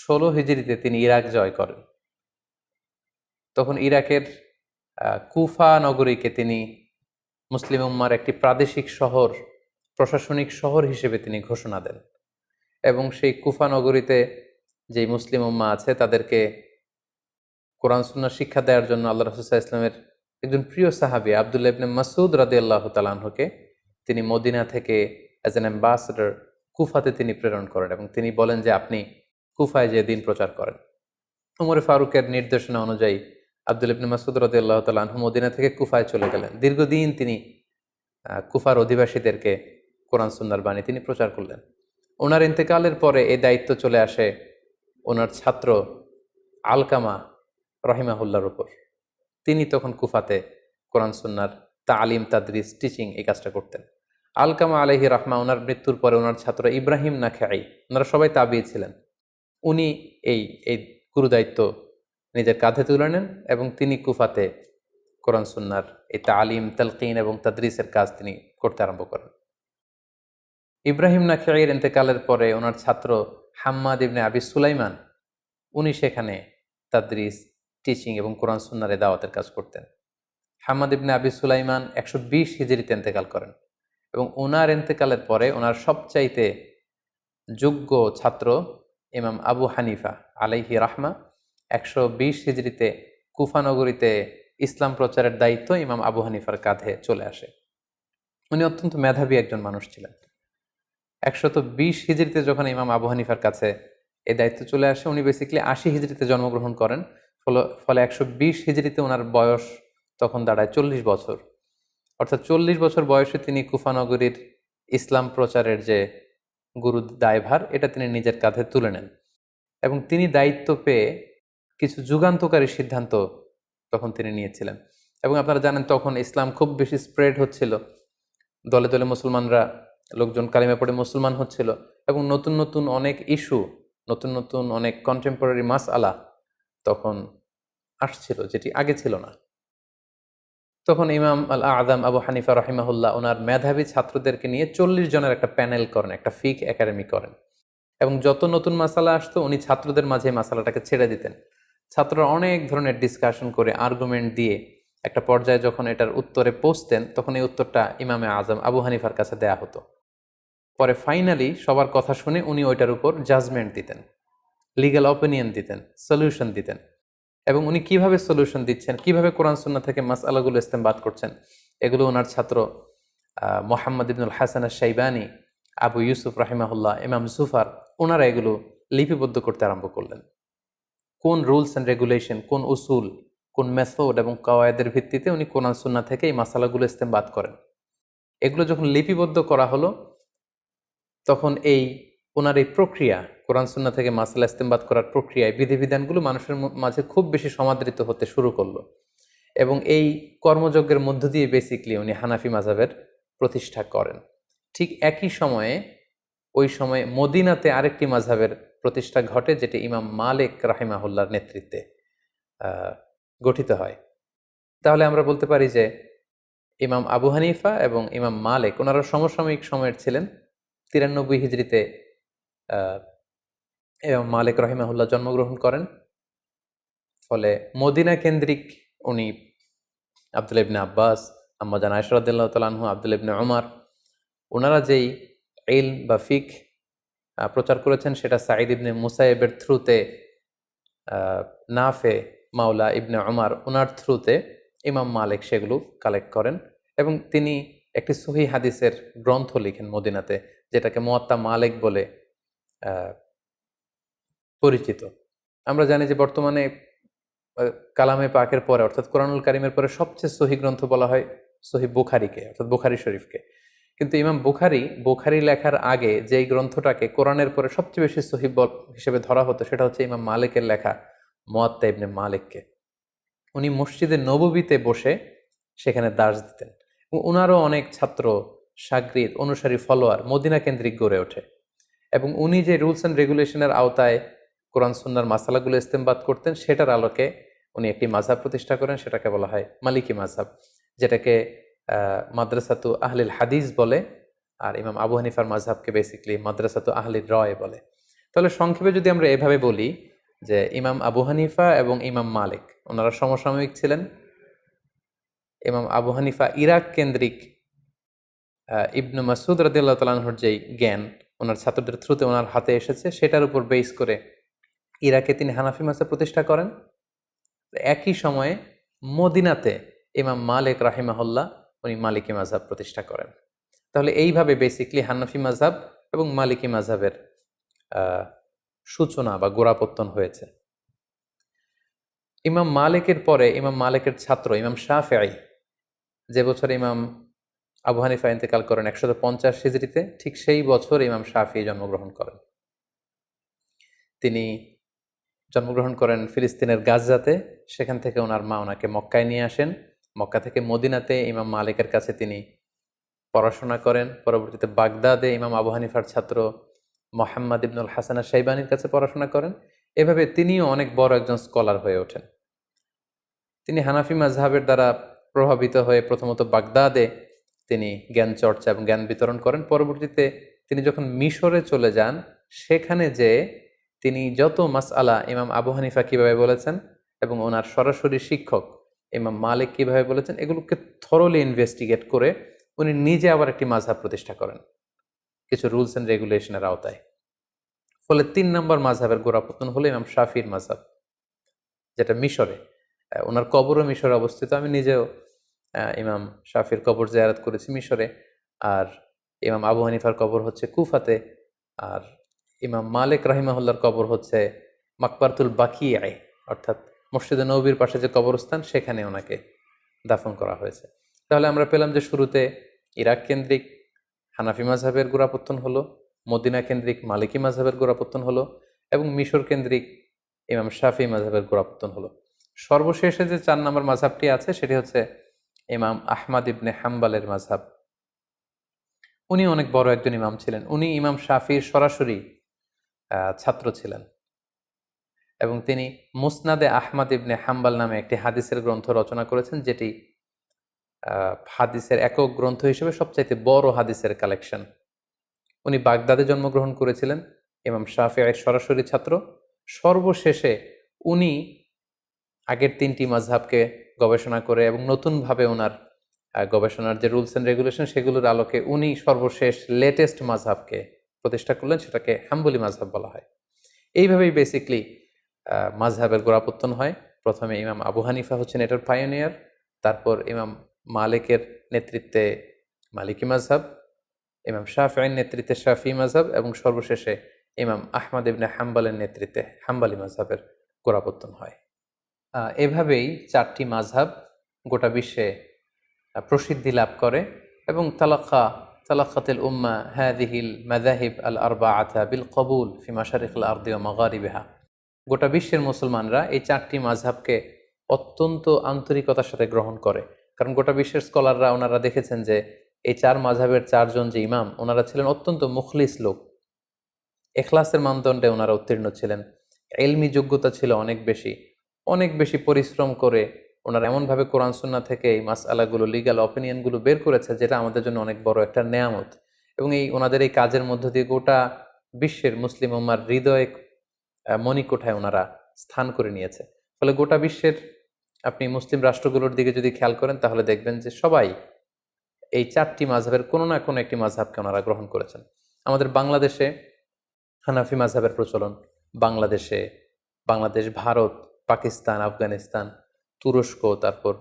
১৬ হিজরিতে তিনি ইরাক জয় করেন। তখন ইরাকের কুফা নগরীকে তিনি মুসলিম উম্মার একটি প্রাদেশিক শহর, প্রশাসনিক শহর হিসেবে তিনি ঘোষণা দেন, এবং সেই কুফা নগরীতে যেই মুসলিম উম্মা আছে তাদেরকে কোরআন সুন্নাহ শিক্ষা দেওয়ার জন্য আল্লাহ রাসূল সাল্লাল্লাহু আলাইহি ওয়াসাল্লামের একজন প্রিয় সাহাবী আব্দুল্লাহ ইবনে মাসউদ রাদিয়াল্লাহু তাআলা আনহুকে তিনি মদিনা থেকে অ্যাজ অ্যান অ্যাম্বাসেডর কুফাতে তিনি প্রেরণ করেন, এবং তিনি বলেন যে আপনি কুফায় যে দিন প্রচার করেন। ওমর ফারুকের নির্দেশনা অনুযায়ী আব্দুল্লাহ ইবনে মাসউদ রাদিয়াল্লাহু তাআলা আনহু মদিনা থেকে কুফায় চলে গেলেন। দীর্ঘদিন তিনি কুফার অধিবাসীদেরকে কোরআন সুন্নাহর বাণী তিনি প্রচার করলেন। ওনার ইন্তেকালের পরে এই দায়িত্ব চলে আসে ওনার ছাত্র আলকামা রহিমাহুল্লাহর উপর। তিনি তখন কুফাতে কোরআন সুন্নাহর তালিম, তাদরিস, টিচিং এই কাজটা করতেন। আলকামা আলাইহি রাহমা ওনার মৃত্যুর পরে ওনার ছাত্র ইব্রাহিম নাখাই, ওনারা সবাই তাবিঈ ছিলেন, উনি এই গুরুদায়িত্ব নিজের কাঁধে তুলে নেন, এবং তিনি কুফাতে কোরআন সুন্নাহর এই তালিম, তালকিন এবং তাদরিসের কাজ তিনি করতে আরম্ভ করেন। ইব্রাহিম নাখাইয়ের ইন্তেকালের পরে ওনার ছাত্র হাম্মাদ ইবনে আবি সুলাইমান, উনি সেখানে তাদরিস, টিচিং এবং কোরআন সুন্নাহর দাওয়াতের কাজ করতেন। হাম্মাদ ইবনে আবি সুলাইমান ১২০ হিজরিতে ইন্তেকাল করেন, এবং ওনার ইন্তেকালের পরে ওনার সবচাইতে যোগ্য ছাত্র ইমাম আবু হানিফা আলাইহি রাহমা ১২০ হিজরিতে কুফা নগরীতে ইসলাম প্রচারের দায়িত্ব ইমাম আবু হানিফার কাঁধে চলে আসে। উনি অত্যন্ত মেধাবী একজন মানুষ ছিলেন। 120 হিজরিতে যখন ইমাম আবু হানিফার কাছে এই দায়িত্ব চলে আসে, উনি বেসিক্যালি 80 হিজরিতে জন্মগ্রহণ করেন। ফলে 120 হিজরিতে ওনার বয়স তখন দাঁড়ায় 40 বছর। অর্থাৎ 40 বছর বয়সে তিনি কুফা নগরীর ইসলাম প্রচারের যে গুরু দায়ভার, এটা তিনি নিজের কাঁধে তুলে নেন এবং তিনি দায়িত্ব পেয়ে কিছু যুগান্তকারী সিদ্ধান্ত তখন তিনি নিয়েছিলেন। এবং আপনারা জানেন তখন ইসলাম খুব বেশি স্প্রেড হচ্ছিল, দলে দলে মুসলমানরা, লোকজন কালিমা পড়ে মুসলমান হচ্ছিল এবং নতুন নতুন অনেক ইস্যু, নতুন নতুন অনেক কন্টেম্পোরারি মাসআলা তখন আসছিল, যেটি আগে ছিল না। তখন ইমাম আল আযম আবু হানিফা রাহিমাহুল্লাহ ওনার মেধাবী ছাত্রদেরকে নিয়ে 40 জনের একটা প্যানেল করেন, একটা ফিক একাডেমি করেন এবং যত নতুন মাসালা আসতো উনি ছাত্রদের মাঝে মাসালাটাকে ছেড়ে দিতেন। ছাত্ররা অনেক ধরনের ডিসকাশন করে, আর্গুমেন্ট দিয়ে একটা পর্যায়ে যখন এটার উত্তরে পৌঁছতেন, তখন এই উত্তরটা ইমামে আজম আবু হানিফার কাছে দেয়া হতো। পরে ফাইনালি সবার কথা শুনে উনি ওইটার উপর জাজমেন্ট দিতেন, লিগ্যাল অপিনিয়ন দিতেন, সলিউশন দিতেন। এবং উনি কিভাবে সলিউশন দিচ্ছেন, কিভাবে কোরআন সুন্নাহ থেকে মাসআলাগুলো ইস্তেমবাদ করছেন, এগুলো ওনার ছাত্র মোহাম্মদ ইবনুল হাসান আশ-শাইবানী, আবু ইউসুফ রাহিমাহুল্লাহ, ইমাম জুফার, ওনারা এগুলো লিপিবদ্ধ করতে আরম্ভ করলেন। কোন রুলস অ্যান্ড রেগুলেশন, কোন উসুল, কোন মেথড এবং কাওয়ায়েদের ভিত্তিতে উনি কোরআন সুন্নাহ থেকে এই মাসালাগুলো ইস্তেমবাদ করেন, এগুলো যখন লিপিবদ্ধ করা হলো, তখন এই ওনার এই প্রক্রিয়া, কোরআন সুন্নাহ থেকে মাসালা ইস্তেমবাদ করার প্রক্রিয়ায় বিধিবিধানগুলো মানুষের মাঝে খুব বেশি সমাদৃত হতে শুরু করলো এবং এই কর্মযজ্ঞের মধ্য দিয়ে বেসিকলি উনি হানাফি মাযহাবের প্রতিষ্ঠা করেন। ঠিক একই সময়ে ওই সময়ে মদিনাতে আরেকটি মাযহাবের প্রতিষ্ঠা ঘটে, যেটি ইমাম মালিক রাহিমাহুল্লাহর নেতৃত্বে গঠিত হয়। তাহলে আমরা বলতে পারি যে ইমাম আবু হানিফা এবং ইমাম মালিক ওনারা সমসাময়িক সময়ের ছিলেন। 93 হিজরিতে ইমাম মালিক রাহিমাহুল্লাহ জন্মগ্রহণ করেন। ফলে মদিনা কেন্দ্রিক উনি আব্দুল্লাহ ইবনে আব্বাস, আম্মা জান আয়েশা রাদিয়াল্লাহু তাআলা আনহু, আব্দুল্লাহ ইবনে উমর, ওনারা যেই ইলম বা ফিক প্রচার করেছেন, সেটা সাঈদ ইবনে মুসাইয়েবের থ্রুতে, নাফে মাওলা ইবনে উমর ওনার থ্রুতে ইমাম মালিক সেগুলো কালেক্ট করেন এবং তিনি একটি সহিহ হাদিসের গ্রন্থ লিখেন মদিনাতে, যেটাকে মুয়াত্তা মালিক বলে পরিচিত। আমরা জানি যে বর্তমানে কালামে পাকের পরে, অর্থাৎ কোরআনুল কারীমের পরে সবচেয়ে সহিহ গ্রন্থ বলা হয় সহিহ বুখারীকে, অর্থাৎ বুখারী শরীফকে। কিন্তু ইমাম বুখারী লেখার আগে যেই গ্রন্থটাকে কোরআনের পরে সবচেয়ে বেশি সহিহ হিসেবে ধরা হতো, সেটা হচ্ছে ইমাম মালিকের লেখা মুয়াত্তা ইবনে মালিককে। উনি মসজিদে নববীতে বসে সেখানে দার্স দিতেন এবং উনারও অনেক ছাত্র, শাগরিদ, অনুসারী, ফলোয়ার মদিনা কেন্দ্রিক গড়ে ওঠে এবং উনি যে রুলস অ্যান্ড রেগুলেশনের আওতায় কোরআন সুন্নাহর মাসালাগুলো ইস্তেমবাদ করতেন, সেটার আলোকে উনি একটি মাযহাব প্রতিষ্ঠা করেন, সেটাকে বলা হয় মালিকি মাযহাব, যেটাকে মাদ্রাসাতু আহলিল হাদিস বলে, আর ইমাম আবু হানিফার মাযহাবকে বেসিক্যালি মাদ্রাসাতু আহলির রায় বলে। তাহলে সংক্ষেপে যদি আমরা এভাবে বলি যে ইমাম আবু হানিফা এবং ইমাম মালিক ওনারা সমসাময়িক ছিলেন। ইমাম আবু হানিফা ইরাক কেন্দ্রিক ইবনু মাসউদ রাদিয়াল্লাহু তাআলা আনহুর যেই জ্ঞান ওনার ছাত্রদের থ্রুতে ওনার হাতে এসেছে, সেটার উপর বেস করে ইরাকে তিনি হানাফি মাযহাব প্রতিষ্ঠা করেন। একই সময়ে মদিনাতে ইমাম মালিক রাহিমাহুল্লাহ উনি মালিকি মাযহাব প্রতিষ্ঠা করেন। তাহলে এইভাবে বেসিক্যালি হানাফি মাযহাব এবং মালিকি মাযহাবের সূচনা বা গোড়াপত্তন হয়েছে। ইমাম মালিকের পরে ইমাম মালিকের ছাত্র ইমাম শাফিঈ, যে বছর ইমাম আবু হানিফা ইন্তেকাল করেন 150 হিজরিতে, ঠিক সেই বছর ইমাম শাফিঈ জন্মগ্রহণ করেন। তিনি জন্মগ্রহণ করেন ফিলিস্তিনের গাজাতে। সেখান থেকে ওনার মা ওনাকে মক্কায় নিয়ে আসেন। মক্কা থেকে মদিনাতে ইমাম মালিকের কাছে তিনি পড়াশোনা করেন। পরবর্তীতে বাগদাদে ইমাম আবু হানিফার ছাত্র মোহাম্মদ ইবনুল হাসান আশ-শাইবানীর কাছে পড়াশোনা করেন। এভাবে তিনিও অনেক বড় একজন স্কলার হয়ে ওঠেন। তিনি হানাফি মাযহাবের দ্বারা প্রভাবিত হয়ে প্রথমত বাগদাদে তিনি জ্ঞান চর্চা এবং জ্ঞান বিতরণ করেন। পরবর্তীতে তিনি যখন মিশরে চলে যান, সেখানে যে তিনি যত মাসআলা ইমাম আবু হানিফা কিভাবে বলেছেন এবং ওনার সরাসরি শিক্ষক ইমাম মালিক কিভাবে বলেছেন, এগুলোকে থরলি ইনভেস্টিগেট করে উনি নিজে আবার একটি মাযহাব প্রতিষ্ঠা করেন কিছু রুলস অ্যান্ড রেগুলেশনের আওতায়। ফলে 3 নম্বর মাযহাবের গোড়াপত্তন হলো ইমাম শাফির মাযহাব, যেটা মিশরে। ওনার কবরও মিশরে অবস্থিত। আমি নিজেও ইমাম শাফির কবর জিয়ারত করেছি মিশরে। আর ইমাম আবু হানিফার কবর হচ্ছে কুফাতে, আর ইমাম মালিক রাহিমাহুল্লাহর কবর হচ্ছে মাকবারতুল বাকিয়ায়, অর্থাৎ মসজিদে নববীর পাশে যে কবরস্থান সেখানে ওনাকে দাফন করা হয়েছে। তাহলে আমরা পেলাম যে শুরুতে ইরাক কেন্দ্রিক হানাফি মাযহাবের গোড়াপত্তন হলো, মদিনা কেন্দ্রিক মালিকি মাযহাবের গোড়াপত্তন হলো, এবং মিশর কেন্দ্রিক ইমাম শাফি মাযহাবের গোড়াপত্তন হলো। সর্বশেষে যে 4 নম্বর মাযহাবটি আছে সেটি হচ্ছে ইমাম আহমাদ ইবনে হাম্বালের মাযহাব। উনি অনেক বড় একজন ইমাম ছিলেন। উনি ইমাম শাফির সরাসরি ছাত্র ছিলেন এবং তিনি মুসনাদে আহমাদ ইবনে হাম্বাল নামে একটি হাদিসের গ্রন্থ রচনা করেছেন, যেটি হাদিসের একক গ্রন্থ হিসেবে সবচাইতে বড় হাদিসের কালেকশন। উনি বাগদাদে জন্মগ্রহণ করেছিলেন, ইমাম শাফিঈর সরাসরি ছাত্র। সর্বশেষে উনি আগের 3টি মাযহাবকে গবেষণা করে এবং নতুনভাবে ওনার গবেষণার যে রুলস অ্যান্ড রেগুলেশন সেগুলোর আলোকে উনি সর্বশেষ লেটেস্ট মাযহাবকে প্রতিষ্ঠা করলেন, সেটাকে হাম্বলি মাযহাব বলা হয়। এইভাবেই বেসিকলি মাযহাবের গোড়াপত্তন হয়। প্রথমে ইমাম আবু হানিফা হচ্ছেন এটার পায়োনিয়ার, তারপর ইমাম মালিকের নেতৃত্বে মালিকি মাযহাব, ইমাম শাফিঈর নেতৃত্বে শাফি মাযহাব, এবং সর্বশেষে ইমাম আহমদ ইবনে হাম্বালের নেতৃত্বে হাম্বালি মাযহাবের গোড়াপত্তন হয়। এভাবেই 4টি মাযহাব গোটা বিশ্বে প্রসিদ্ধি লাভ করে এবং তালাক্কাতিল উম্মাহ হাযিহিল মাযাহিব আল আরবাআতা বিল কবুল ফি মাশারিকিল আরদি ওয়া মাগারিবিহা। গোটা বিশ্বের মুসলমানরা এই 4টি মাযহাবকে অত্যন্ত আন্তরিকতার সাথে গ্রহণ করে, কারণ গোটা বিশ্বের স্কলাররা ওনারা দেখেছেন যে এই 4 মাযহাবের 4 জন যে ইমাম ওনারা ছিলেন অত্যন্ত মুখলিস লোক, ইখলাসের মানদণ্ডে ওনারা উত্তীর্ণ ছিলেন, ইলমি যোগ্যতা ছিল অনেক বেশি পরিশ্রম করে ওনারা এমনভাবে কোরআন সুন্নাহ থেকে এই মাসআলাগুলো, লিগ্যাল অপিনিয়নগুলো বের করেছে যেটা আমাদের জন্য অনেক বড় একটা নেয়ামত। এবং ওনাদের এই কাজের মধ্য দিয়ে গোটা বিশ্বের মুসলিম উম্মার হৃদয়ে মণিকোঠায় ওনারা স্থান করে নিয়েছে। ফলে গোটা বিশ্বের আপনি মুসলিম রাষ্ট্রগুলোর দিকে যদি খেয়াল করেন তাহলে দেখবেন যে সবাই এই 4টি মাযহাবের কোনো না কোনো একটি মাযহাবকে ওনারা গ্রহণ করেছেন। আমাদের বাংলাদেশে হানাফি মাযহাবের প্রচলন, বাংলাদেশ, ভারত, পাকিস্তান, আফগানিস্তান, তুরস্ক, তারপর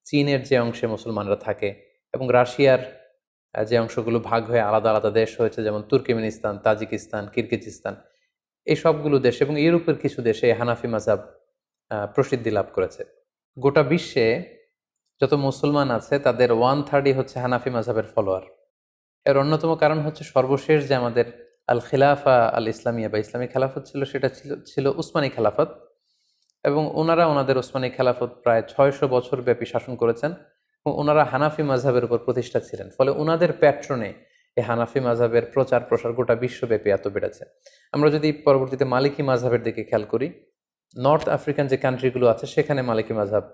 চীনের যে অংশে মুসলমানরা থাকে, এবং রাশিয়ার যে অংশগুলো ভাগ হয়ে আলাদা আলাদা দেশ হয়েছে, যেমন তুর্কমেনিস্তান, তাজিকিস্তান, কিরগিজস্তান, এই সবগুলো দেশ এবং ইউরোপের কিছু দেশে হানাফি মাযহাব প্রসিদ্ধি লাভ করেছে। গোটা বিশ্বে যত মুসলমান আছে তাদের 1/3 হচ্ছে হানাফি মাযহাবের ফলোয়ার। এর অন্যতম কারণ হচ্ছে সর্বশেষ যে আমাদের আল খিলাফা আল ইসলামিয়া বা ইসলামী খেলাফত ছিল, সেটা ছিল উসমানী খেলাফত, এবং ওনারা ওনাদের উসমানী খেলাফত প্রায় 600 বছর ব্যাপী শাসন করেছেন এবং ওনারা হানাফি মাযহাবের উপর প্রতিষ্ঠা ছিলেন। ফলে ওনাদের প্যাট্রনে এই হানাফি মাযহাবের প্রচার প্রসার গোটা বিশ্বব্যাপী এত বেড়েছে। আমরা যদি পরবর্তীতে মালিকি মাযহাবের দিকে খেয়াল করি, নর্থ আফ্রিকান যে কান্ট্রিগুলো আছে সেখানে মালিকি মাযহাব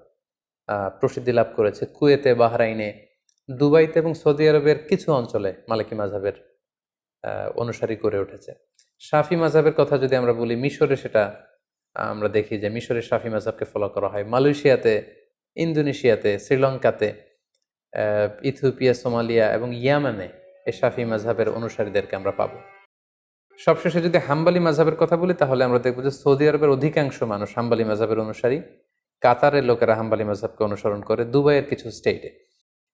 প্রসিদ্ধি লাভ করেছে। কুয়েতে, বাহরাইনে, দুবাইতে এবং সৌদি আরবের কিছু অঞ্চলে মালিকি মাযহাবের অনুসারী করে উঠেছে। শাফি মাযহাবের কথা যদি আমরা বলি, মিশরে সেটা আমরা দেখি যে মিশরের শাফি মাযহাবকে ফলো করা হয়। মালয়েশিয়াতে, ইন্দোনেশিয়াতে, শ্রীলঙ্কাতে, ইথিওপিয়া, সোমালিয়া এবং ইয়ামানে এই শাফি মাযহাবের অনুসারীদেরকে আমরা পাবো। সবশেষে যদি হাম্বালি মাযহাবের কথা বলি তাহলে আমরা দেখব যে সৌদি আরবের অধিকাংশ মানুষ হাম্বালি মাযহাবের অনুসারী, কাতারের লোকেরা হাম্বালি মাযহাবকে অনুসরণ করে, দুবাইয়ের কিছু স্টেটে।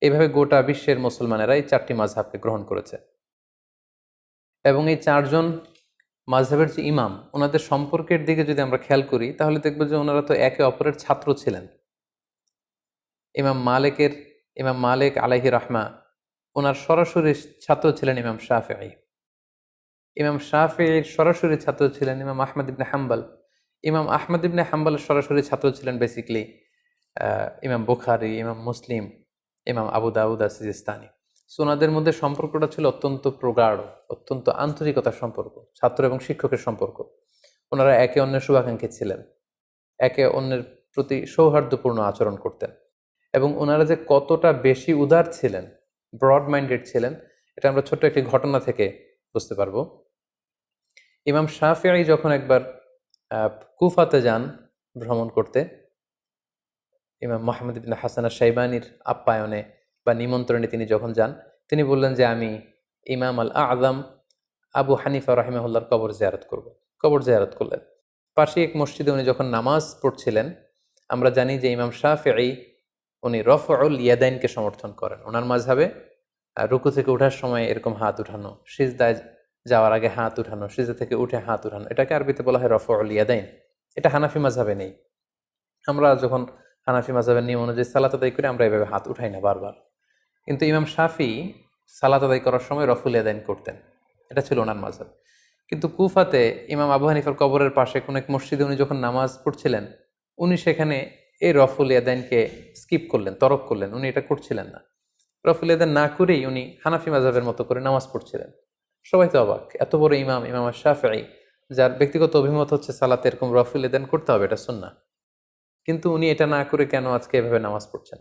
এইভাবে গোটা বিশ্বের মুসলমানেরা এই 4টি মাযহাবকে গ্রহণ করেছে। এবং এই 4 জন মাযহাবের যে ইমাম, ওনাদের সম্পর্কের দিকে যদি আমরা খেয়াল করি তাহলে দেখব যে ওনারা তো একে অপরের ছাত্র ছিলেন। ইমাম মালিক আলাইহি রাহমা, ওনার সরাসরি ছাত্র ছিলেন ইমাম শাফিঈ। ইমাম শাফিঈর সরাসরি ছাত্র ছিলেন ইমাম আহমদ ইবনে হাম্বাল। ইমাম আহমদ ইবনে হাম্বালের সরাসরি ছাত্র ছিলেন বেসিক্যালি ইমাম বুখারী, ইমাম মুসলিম, ইমাম আবু দাউদ সিজিস্তানি। সো ওনাদের মধ্যে সম্পর্কটা ছিল অত্যন্ত প্রগাঢ়, অত্যন্ত আন্তরিকতার সম্পর্ক, ছাত্র এবং শিক্ষকের সম্পর্ক। ওনারা একে অন্যের শুভাকাঙ্ক্ষী ছিলেন, একে অন্যের প্রতি সৌহার্দ্যপূর্ণ আচরণ করতেন, এবং ওনারা যে কতটা বেশি উদার ছিলেন, ব্রড মাইন্ডেড ছিলেন, এটা আমরা ছোট্ট একটি ঘটনা থেকে বুঝতে পারবো। ইমাম শাফিঈ যখন একবার কুফাতে যান ভ্রমণ করতে, ইমাম মুহাম্মদ ইবনে হাসান আশ-শাইবানির আপ্যায়নে বা নিমন্ত্রণে তিনি যখন যান, তিনি বললেন যে আমি ইমাম আল আযম আবু হানিফা রাহিমাহুল্লাহর কবর জিয়ারত করব। কবর জিয়ারত করলেন। পাশে এক মসজিদে উনি যখন নামাজ পড়ছিলেন, আমরা জানি যে ইমাম শাফিঈ উনি রফউল ইয়াদাইনকে সমর্থন করেন। ওনার মাযহাবে রুকু থেকে ওঠার সময় এরকম হাত উঠানো, সিজদায় যাওয়ার আগে হাত উঠানো, সিজদা থেকে উঠে হাত উঠানো, এটাকে আরবিতে বলা হয় রফউল ইয়াদাইন। এটা হানাফি মাযহাবে নেই। আমরা যখন হানাফি মাযহাবের নিয়ম অনুযায়ী সালাত আদায় করি আমরা এভাবে হাত উঠাই না বারবার। কিন্তু ইমাম শাফি সালাত আদায় করার সময় রফুল ইয়াদাইন করতেন, এটা ছিল ওনার মাযহাব। কিন্তু কুফাতে ইমাম আবু হানিফার কবরের পাশে কোনো এক মসজিদে উনি যখন নামাজ পড়ছিলেন, উনি সেখানে এই রফুল ইয়াদাইনকে স্কিপ করলেন, তরক করলেন, উনি এটা করছিলেন না। রফুল ইয়াদাইন না করেই উনি হানাফি মাযহাবের মতো করে নামাজ পড়ছিলেন। সবাই তো অবাক, এত বড় ইমাম, ইমাম শাফিঈ, যার ব্যক্তিগত অভিমত হচ্ছে সালাতে এরকম রফুল ইয়াদাইন করতে হবে, এটা সুন্নাহ, কিন্তু উনি এটা না করে কেন আজকে এভাবে নামাজ পড়ছেন?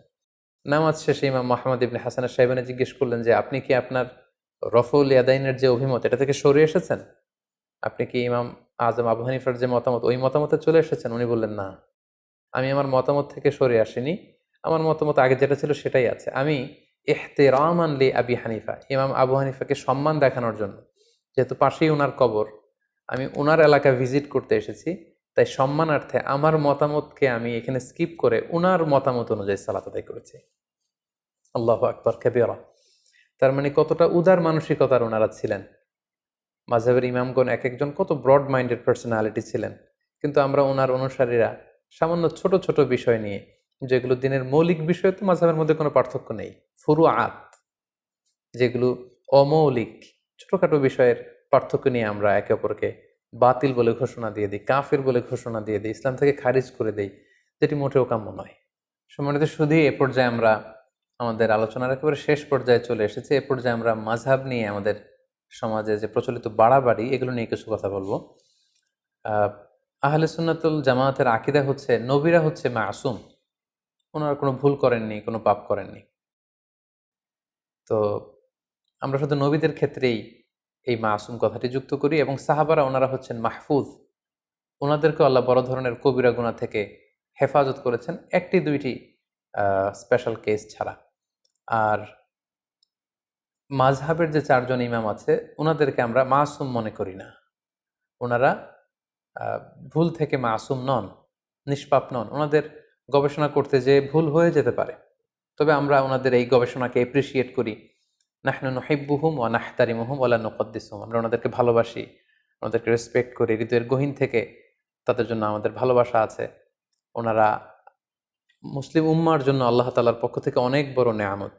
নামাজ শেষে ইমাম মুহাম্মদ ইবনে হাসান আশ-শাইবানী জিজ্ঞেস করলেন যে আপনি কি আপনার রফউল ইয়াদাইনের যে অভিমত এটা থেকে সরে এসেছেন? আপনি কি ইমাম আজম আবু হানিফার যে মতামত ওই মতামতে চলে এসেছেন? উনি বললেন, না, আমি আমার মতামত থেকে সরে আসিনি, আমার মতামত আগে যেটা ছিল সেটাই আছে। আমি ইহতিরামান লি আবি হানিফা, ইমাম আবু হানিফাকে সম্মান দেখানোর জন্য, যেহেতু পাশেই ওনার কবর, আমি ওনার এলাকা ভিজিট করতে এসেছি, তাই সম্মানার্থে আমার মতামতকে আমি এখানে স্কিপ করে ওনার মতামত অনুযায়ী সালাত আদায় করেছি। আল্লাহু আকবার কাবীরা। তার মানে কতটা উদার মানসিকতার ওনারা ছিলেন। মাযহাবের ইমামগণ এক একজন কত ব্রড মাইন্ডেড পার্সোনালিটি ছিলেন, কিন্তু আমরা ওনার অনুসারীরা সামান্য ছোট ছোট বিষয় নিয়ে, যেগুলো দিনের মৌলিক বিষয় তো মাযহাবের মধ্যে কোনো পার্থক্য নেই, ফুরুআত যেগুলো অমৌলিক ছোটখাটো বিষয়ের পার্থক্য নিয়ে আমরা একে অপরকে বাতিল বলে ঘোষণা দিয়ে দিই, কাফির বলে ঘোষণা দিয়ে দিই, ইসলাম থেকে খারিজ করে দিই, যেটি মোটেও কাম্য নয়। সম্মানিত শুধু এ পর্যায়ে আমরা আমাদের আলোচনার একেবারে শেষ পর্যায়ে চলে এসেছি। এ পর্যায়ে আমরা মাযহাব নিয়ে আমাদের সমাজে যে প্রচলিত বাড়াবাড়ি এগুলো নিয়ে কিছু কথা বলবো। আহলে সুন্নাতুল জামায়াতের আকীদা হচ্ছে নবীরা হচ্ছে মাসুম, ওনারা কোনো ভুল করেননি, কোনো পাপ করেননি। তো আমরা শুধু নবীদের ক্ষেত্রেই এই মাসুম কথাটি যুক্ত করি, এবং সাহাবারা ওনারা হচ্ছেন মাহফুজ, ওনাদেরকে আল্লাহ বড় ধরনের কবিরা গুনাহ থেকে হেফাজত করেছেন, একটি দুইটি স্পেশাল কেস ছাড়া। আর মাযহাবের যে চারজন ইমাম আছে ওনাদেরকে আমরা মাসুম মনে করি না, ওনারা ভুল থেকে মাসুম নন, নিষ্পাপ নন। ওনাদের গবেষণা করতে যে ভুল হয়ে যেতে পারে, তবে আমরা ওনাদের এই গবেষণাকে এপ্রিসিয়েট করি। নাহনু নুহিব্বুহুম ওয়া নাহতারিমুহুম ওয়া লা নুকদ্দিসুহুম, আমরা ওনাদেরকে ভালোবাসি, ওনাদেরকে রেসপেক্ট করি, হৃদয়ের গহীন থেকে তাদের জন্য আমাদের ভালোবাসা আছে। ওনারা মুসলিম উম্মার জন্য আল্লাহ তাআলার পক্ষ থেকে অনেক বড় নেয়ামত,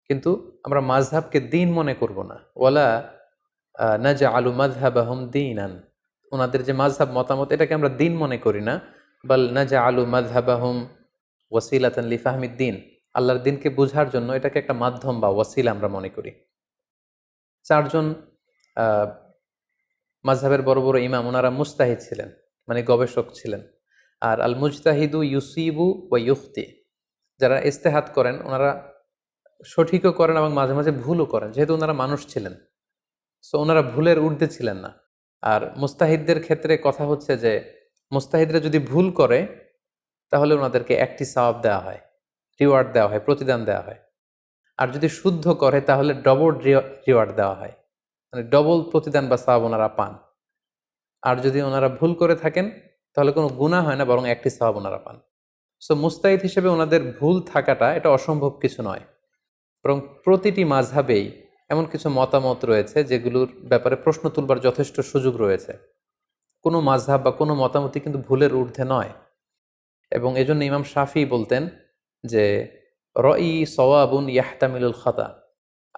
কিন্তু আমরা মাযহাবকে দ্বীন মনে করব না। ওয়ালা নাজআলু মাযহাবাহুম দীনান, ওনাদের যে মাযহাব মতামত এটাকে আমরা দ্বীন মনে করি না, বাল নাজআলু মাযহাবাহুম ওয়াসিলাতান লিফাহমিদ দ্বীন, আল্লাহর দ্বীনকে বোঝার জন্য এটাকে একটা মাধ্যম বা ওয়াসিলা আমরা মনে করি। চারজন মাযহাবের বড় বড় ইমাম ওনারা মুজতাহিদ ছিলেন, মানে গবেষক ছিলেন। আর আল মুজতাহিদু ইউসিবু ওয়া ইউখতি, যারা ইজতিহাদ করেন ওনারা সঠিকও করেন এবং মাঝে মাঝে ভুলও করেন, যেহেতু ওনারা মানুষ ছিলেন, সো ওনারা ভুলের ঊর্ধ্বে ছিলেন না। আর মুস্তাহিদদের ক্ষেত্রে কথা হচ্ছে যে মুস্তাহিদরা যদি ভুল করে তাহলে ওনাদেরকে একটি সওয়াব দেওয়া হয়, রিওয়ার্ড দেওয়া হয়, প্রতিদান দেওয়া হয়। আর যদি শুদ্ধ করে তাহলে ডবল রিওয়ার্ড দেওয়া হয়, মানে ডবল প্রতিদান বা সওয়াব ওনারা পান। আর যদি ওনারা ভুল করে থাকেন তাহলে কোনো গুনাহ হয় না, বরং একটি সওয়াব ওনারা পান। সো মুস্তাহিদ হিসেবে ওনাদের ভুল থাকাটা এটা অসম্ভব কিছু নয়, বরং প্রতিটি মাযহাবেই এমন কিছু মতামত রয়েছে যেগুলোর ব্যাপারে প্রশ্ন তুলবার যথেষ্ট সুযোগ রয়েছে। কোনো মাযহাব বা কোনো মতামতই কিন্তু ভুলের ঊর্ধ্বে নয়। এবং এজন্য ইমাম শাফি বলতেন যে রই সওয়াবুন ইয়াহতামিলুল খাতা,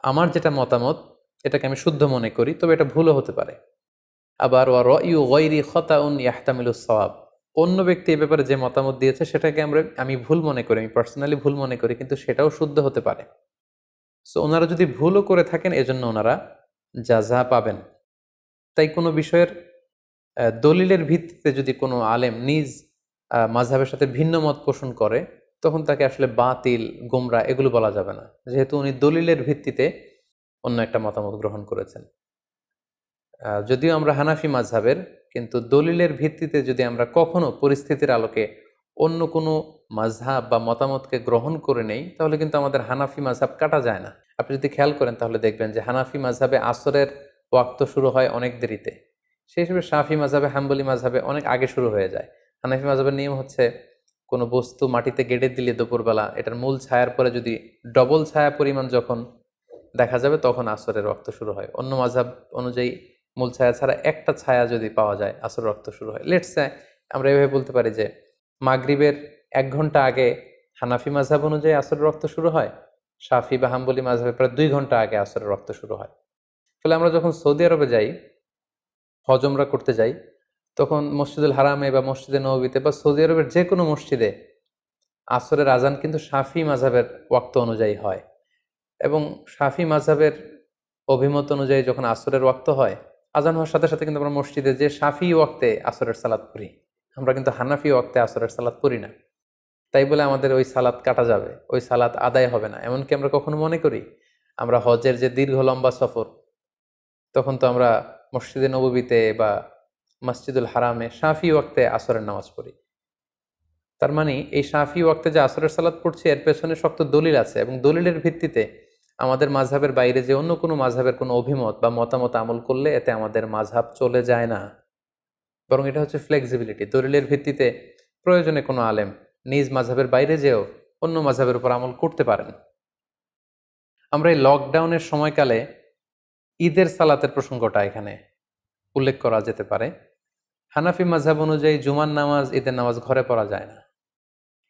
আমার যেটা মতামত এটাকে আমি শুদ্ধ মনে করি, তবে এটা ভুলও হতে পারে। আবার ওয়া রয়ু গায়রি খাতাউন ইয়াহতামিলুস সওয়াব, অন্য ব্যক্তি এই ব্যাপারে যে মতামত দিয়েছে সেটাকে আমি ভুল মনে করি, আমি পার্সোনালি ভুল মনে করি, কিন্তু সেটাও শুদ্ধ হতে পারে। সো ওনারা যদি ভুলও করে থাকেন এজন্য ওনারা জাযা পাবেন। তাই কোনো বিষয়ের দলিলের ভিত্তিতে যদি কোনো আলেম নিজ মাযহাবের সাথে ভিন্ন মত পোষণ করে তখন তাকে আসলে বাতিল, গোমরা এগুলো বলা যাবে না, যেহেতু উনি দলিলের ভিত্তিতে অন্য একটা মতামত গ্রহণ করেছেন। যদিও আমরা হানাফি মাযহাবের, কিন্তু দলিলের ভিত্তিতে যদি আমরা কখনো পরিস্থিতির আলোকে অন্য কোনো মাযহাব বা মতামতকে গ্রহণ করে নেই তাহলে কিন্তু আমাদের হানাফি মাযহাব কাটা যায় না। আপনি যদি খেয়াল করেন তাহলে দেখবেন যে হানাফি মাযহাবে আসরের ওয়াক্ত শুরু হয় অনেক দেরিতে, সেই হিসেবে শাফি মাযহাবে, হাম্বলি মাযহাবে অনেক আগে শুরু হয়ে যায়। হানাফি মাযহাবের নিয়ম হচ্ছে কোনো বস্তু মাটিতে গেড়ে দিলে দুপুরবেলা এটার মূল ছায়ার পরে যদি ডবল ছায়া পরিমাণ যখন দেখা যাবে তখন আসরের ওয়াক্ত শুরু হয়। অন্য মাযহাব অনুযায়ী মূল ছায়া ছাড়া একটা ছায়া যদি পাওয়া যায় আসরের ওয়াক্ত শুরু হয়। লেটস সে আমরা এভাবে বলতে পারি যে মাগরিবের ১ ঘন্টা আগে হানাফি মাযহাব অনুযায়ী আসরের ওয়াক্ত শুরু হয়, শাফি বা হাম্বলি মাযহাবে প্রায় ২ ঘন্টা আগে আসরের ওয়াক্ত শুরু হয়। ফলে আমরা যখন সৌদি আরবে যাই, হজ উমরা করতে যাই, তখন মসজিদুল হারামে বা মসজিদে নববীতে বা সৌদি আরবের যে কোনো মসজিদে আসরের আজান কিন্তু শাফি মাযহাবের ওয়াক্ত অনুযায়ী হয়। এবং শাফি মাযহাবের অভিমত অনুযায়ী যখন আসরের ওয়াক্ত হয়, আজান হওয়ার সাথে সাথে কিন্তু আমরা মসজিদে যে শাফি ওয়াক্তে আসরের সালাত পড়ি, আমরা কিন্তু হানাফি ওয়াক্তে আসরের সালাত পড়ি না। তাই বলে আমাদের ওই সালাত কাটা যাবে, ওই সালাত আদায় হবে না, এমনকি আমরা কখনো মনে করি আমরা হজের যে দীর্ঘ লম্বা সফর, তখন তো আমরা মসজিদে নববীতে বা মসজিদুল হারামে শাফি ওয়াক্তে আসরের নামাজ পড়ি। তার মানে এই শাফি ওয়াক্তে যে আসরের সালাত পড়ছি এর পেছনে শক্ত দলিল আছে, এবং দলিলের ভিত্তিতে আমাদের মাযহাবের বাইরে যে অন্য কোনো মাযহাবের কোনো অভিমত বা মতামত আমল করলে এতে আমাদের মাযহাব চলে যায় না, বরং এটা হচ্ছে ফ্লেক্সিবিলিটি। দলিলের ভিত্তিতে প্রয়োজনে কোনো আলেম নিজ মাযহাবের বাইরে যেও অন্য মাযহাবের উপর আমল করতে পারেন। আমরা এই লকডাউনের সময়কালে ঈদের সালাতের প্রসঙ্গটা এখানে উল্লেখ করা যেতে পারে। হানাফি মাযহাব অনুযায়ী জুমার নামাজ, ঈদের নামাজ ঘরে পড়া যায় না,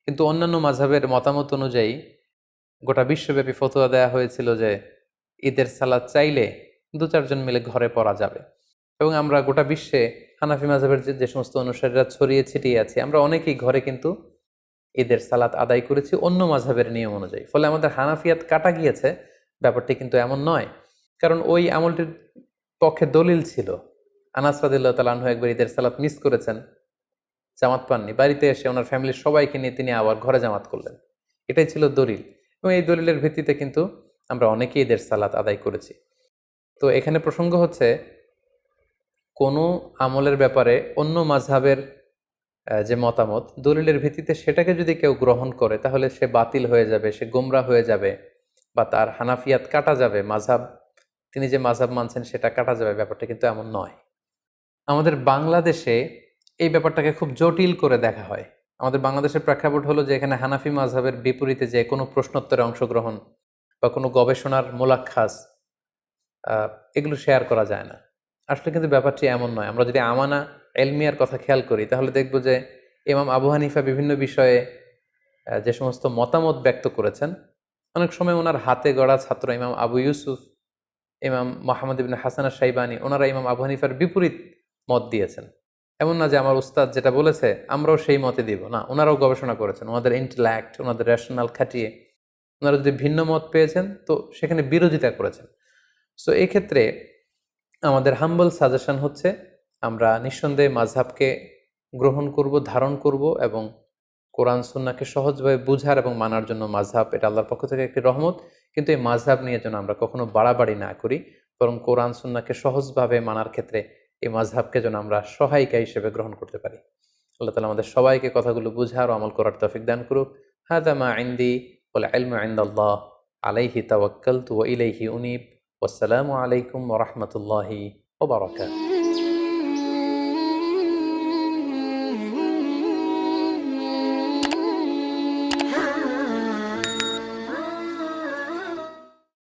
কিন্তু অন্যান্য মাযহাবের মতামত অনুযায়ী গোটা বিশ্বব্যাপী ফতোয়া দেয়া হয়েছিল যে ঈদের সালাত চাইলে ২-৪ জন মিলে ঘরে পড়া যাবে। এবং আমরা গোটা বিশ্বে হানাফি মাযহাবের যে সমস্ত অনুসারীরা ছড়িয়ে ছিটিয়ে আছি, আমরা অনেকেই ঘরে কিন্তু ঈদের সালাত আদায় করেছি অন্য মাযহাবের নিয়ম অনুযায়ী। ফলে আমাদের হানাফিয়াত কাটা গিয়েছে, ব্যাপারটি কিন্তু এমন নয়। কারণ ওই আমলটির পক্ষে দলিল ছিল। আনাস রাদিয়াল্লাহু তাআলা আনহু একবার ঈদের সালাত মিস করেছেন, জামাত পাননি। বাড়িতে এসে ওনার ফ্যামিলির সবাইকে নিয়ে তিনি আবার ঘরে জামাত করলেন। এটাই ছিল দলিল, এবং এই দলিলের ভিত্তিতে কিন্তু আমরা অনেকেই ঈদের সালাত আদায় করেছি। তো এখানে প্রসঙ্গ হচ্ছে কোনো আমলের ব্যাপারে অন্য মাযহাবের যে মতামত দলিলের ভিত্তিতে সেটাকে যদি কেউ গ্রহণ করে তাহলে সে বাতিল হয়ে যাবে, সে গোমরা হয়ে যাবে, বা তার হানাফিয়াত কাটা যাবে, মাযহাব তিনি যে মাযহাব মানছেন সেটা কাটা যাবে, ব্যাপারটা কিন্তু এমন নয়। আমাদের বাংলাদেশে এই ব্যাপারটাকে খুব জটিল করে দেখা হয়। আমাদের বাংলাদেশের প্রেক্ষাপট হলো যে এখানে হানাফি মাযহাবের বিপরীতে যে কোনো প্রশ্নোত্তরে অংশগ্রহণ বা কোনো গবেষণার মোলাক্খাস এগুলো শেয়ার করা যায় না। আসলে কিন্তু ব্যাপারটি এমন নয়। আমরা যদি আমানা এলমিয়ার কথা খেয়াল করি তাহলে দেখব যে ইমাম আবু হানিফা বিভিন্ন বিষয়ে যে সমস্ত মতামত ব্যক্ত করেছেন, অনেক সময় ওনার হাতে গড়া ছাত্র ইমাম আবু ইউসুফ, ইমাম মোহাম্মদ ইবনে হাসান আশ-শাইবানি, ওনারা ইমাম আবু হানিফার বিপরীত মত দিয়েছেন। এমন না যে আমার উস্তাদ যেটা বলেছে আমরাও সেই মতে দিব, না, ওনারাও গবেষণা করেছেন, ওনাদের ইন্টেলেক্ট, ওনাদের রেশনাল খাটিয়ে ওনারা যদি ভিন্ন মত পেয়েছেন তো সেখানে বিরোধিতা করেছেন। সো এক্ষেত্রে আমাদের হাম্বল সাজেশন হচ্ছে আমরা নিঃসন্দেহে মাযহাবকে গ্রহণ করব, ধারণ করব, এবং কোরআন সুন্নাহকে সহজভাবে বুঝার এবং মানার জন্য মাযহাব এটা আল্লাহর পক্ষ থেকে একটি রহমত। কিন্তু এই মাযহাব নিয়ে যেন আমরা কখনো বাড়াবাড়ি না করি, বরং কোরআন সুন্নাহকে সহজভাবে মানার ক্ষেত্রে এই মাযহাবকে যেন আমরা সহায়িকা হিসেবে গ্রহণ করতে পারি। আল্লাহ তাআলা আমাদের সবাইকে কথাগুলো বুঝার ও আমল করার তৌফিক দান করুক। হাযা মা ইনদি ওয়াল ইলমু ইনদাল্লাহ আলাইহি তাওয়াক্কালতু ওয়া ইলাইহি উনীব। ওয়াসসালামু আলাইকুম ওয়া রাহমাতুল্লাহি ওয়া বারাকাতুহু।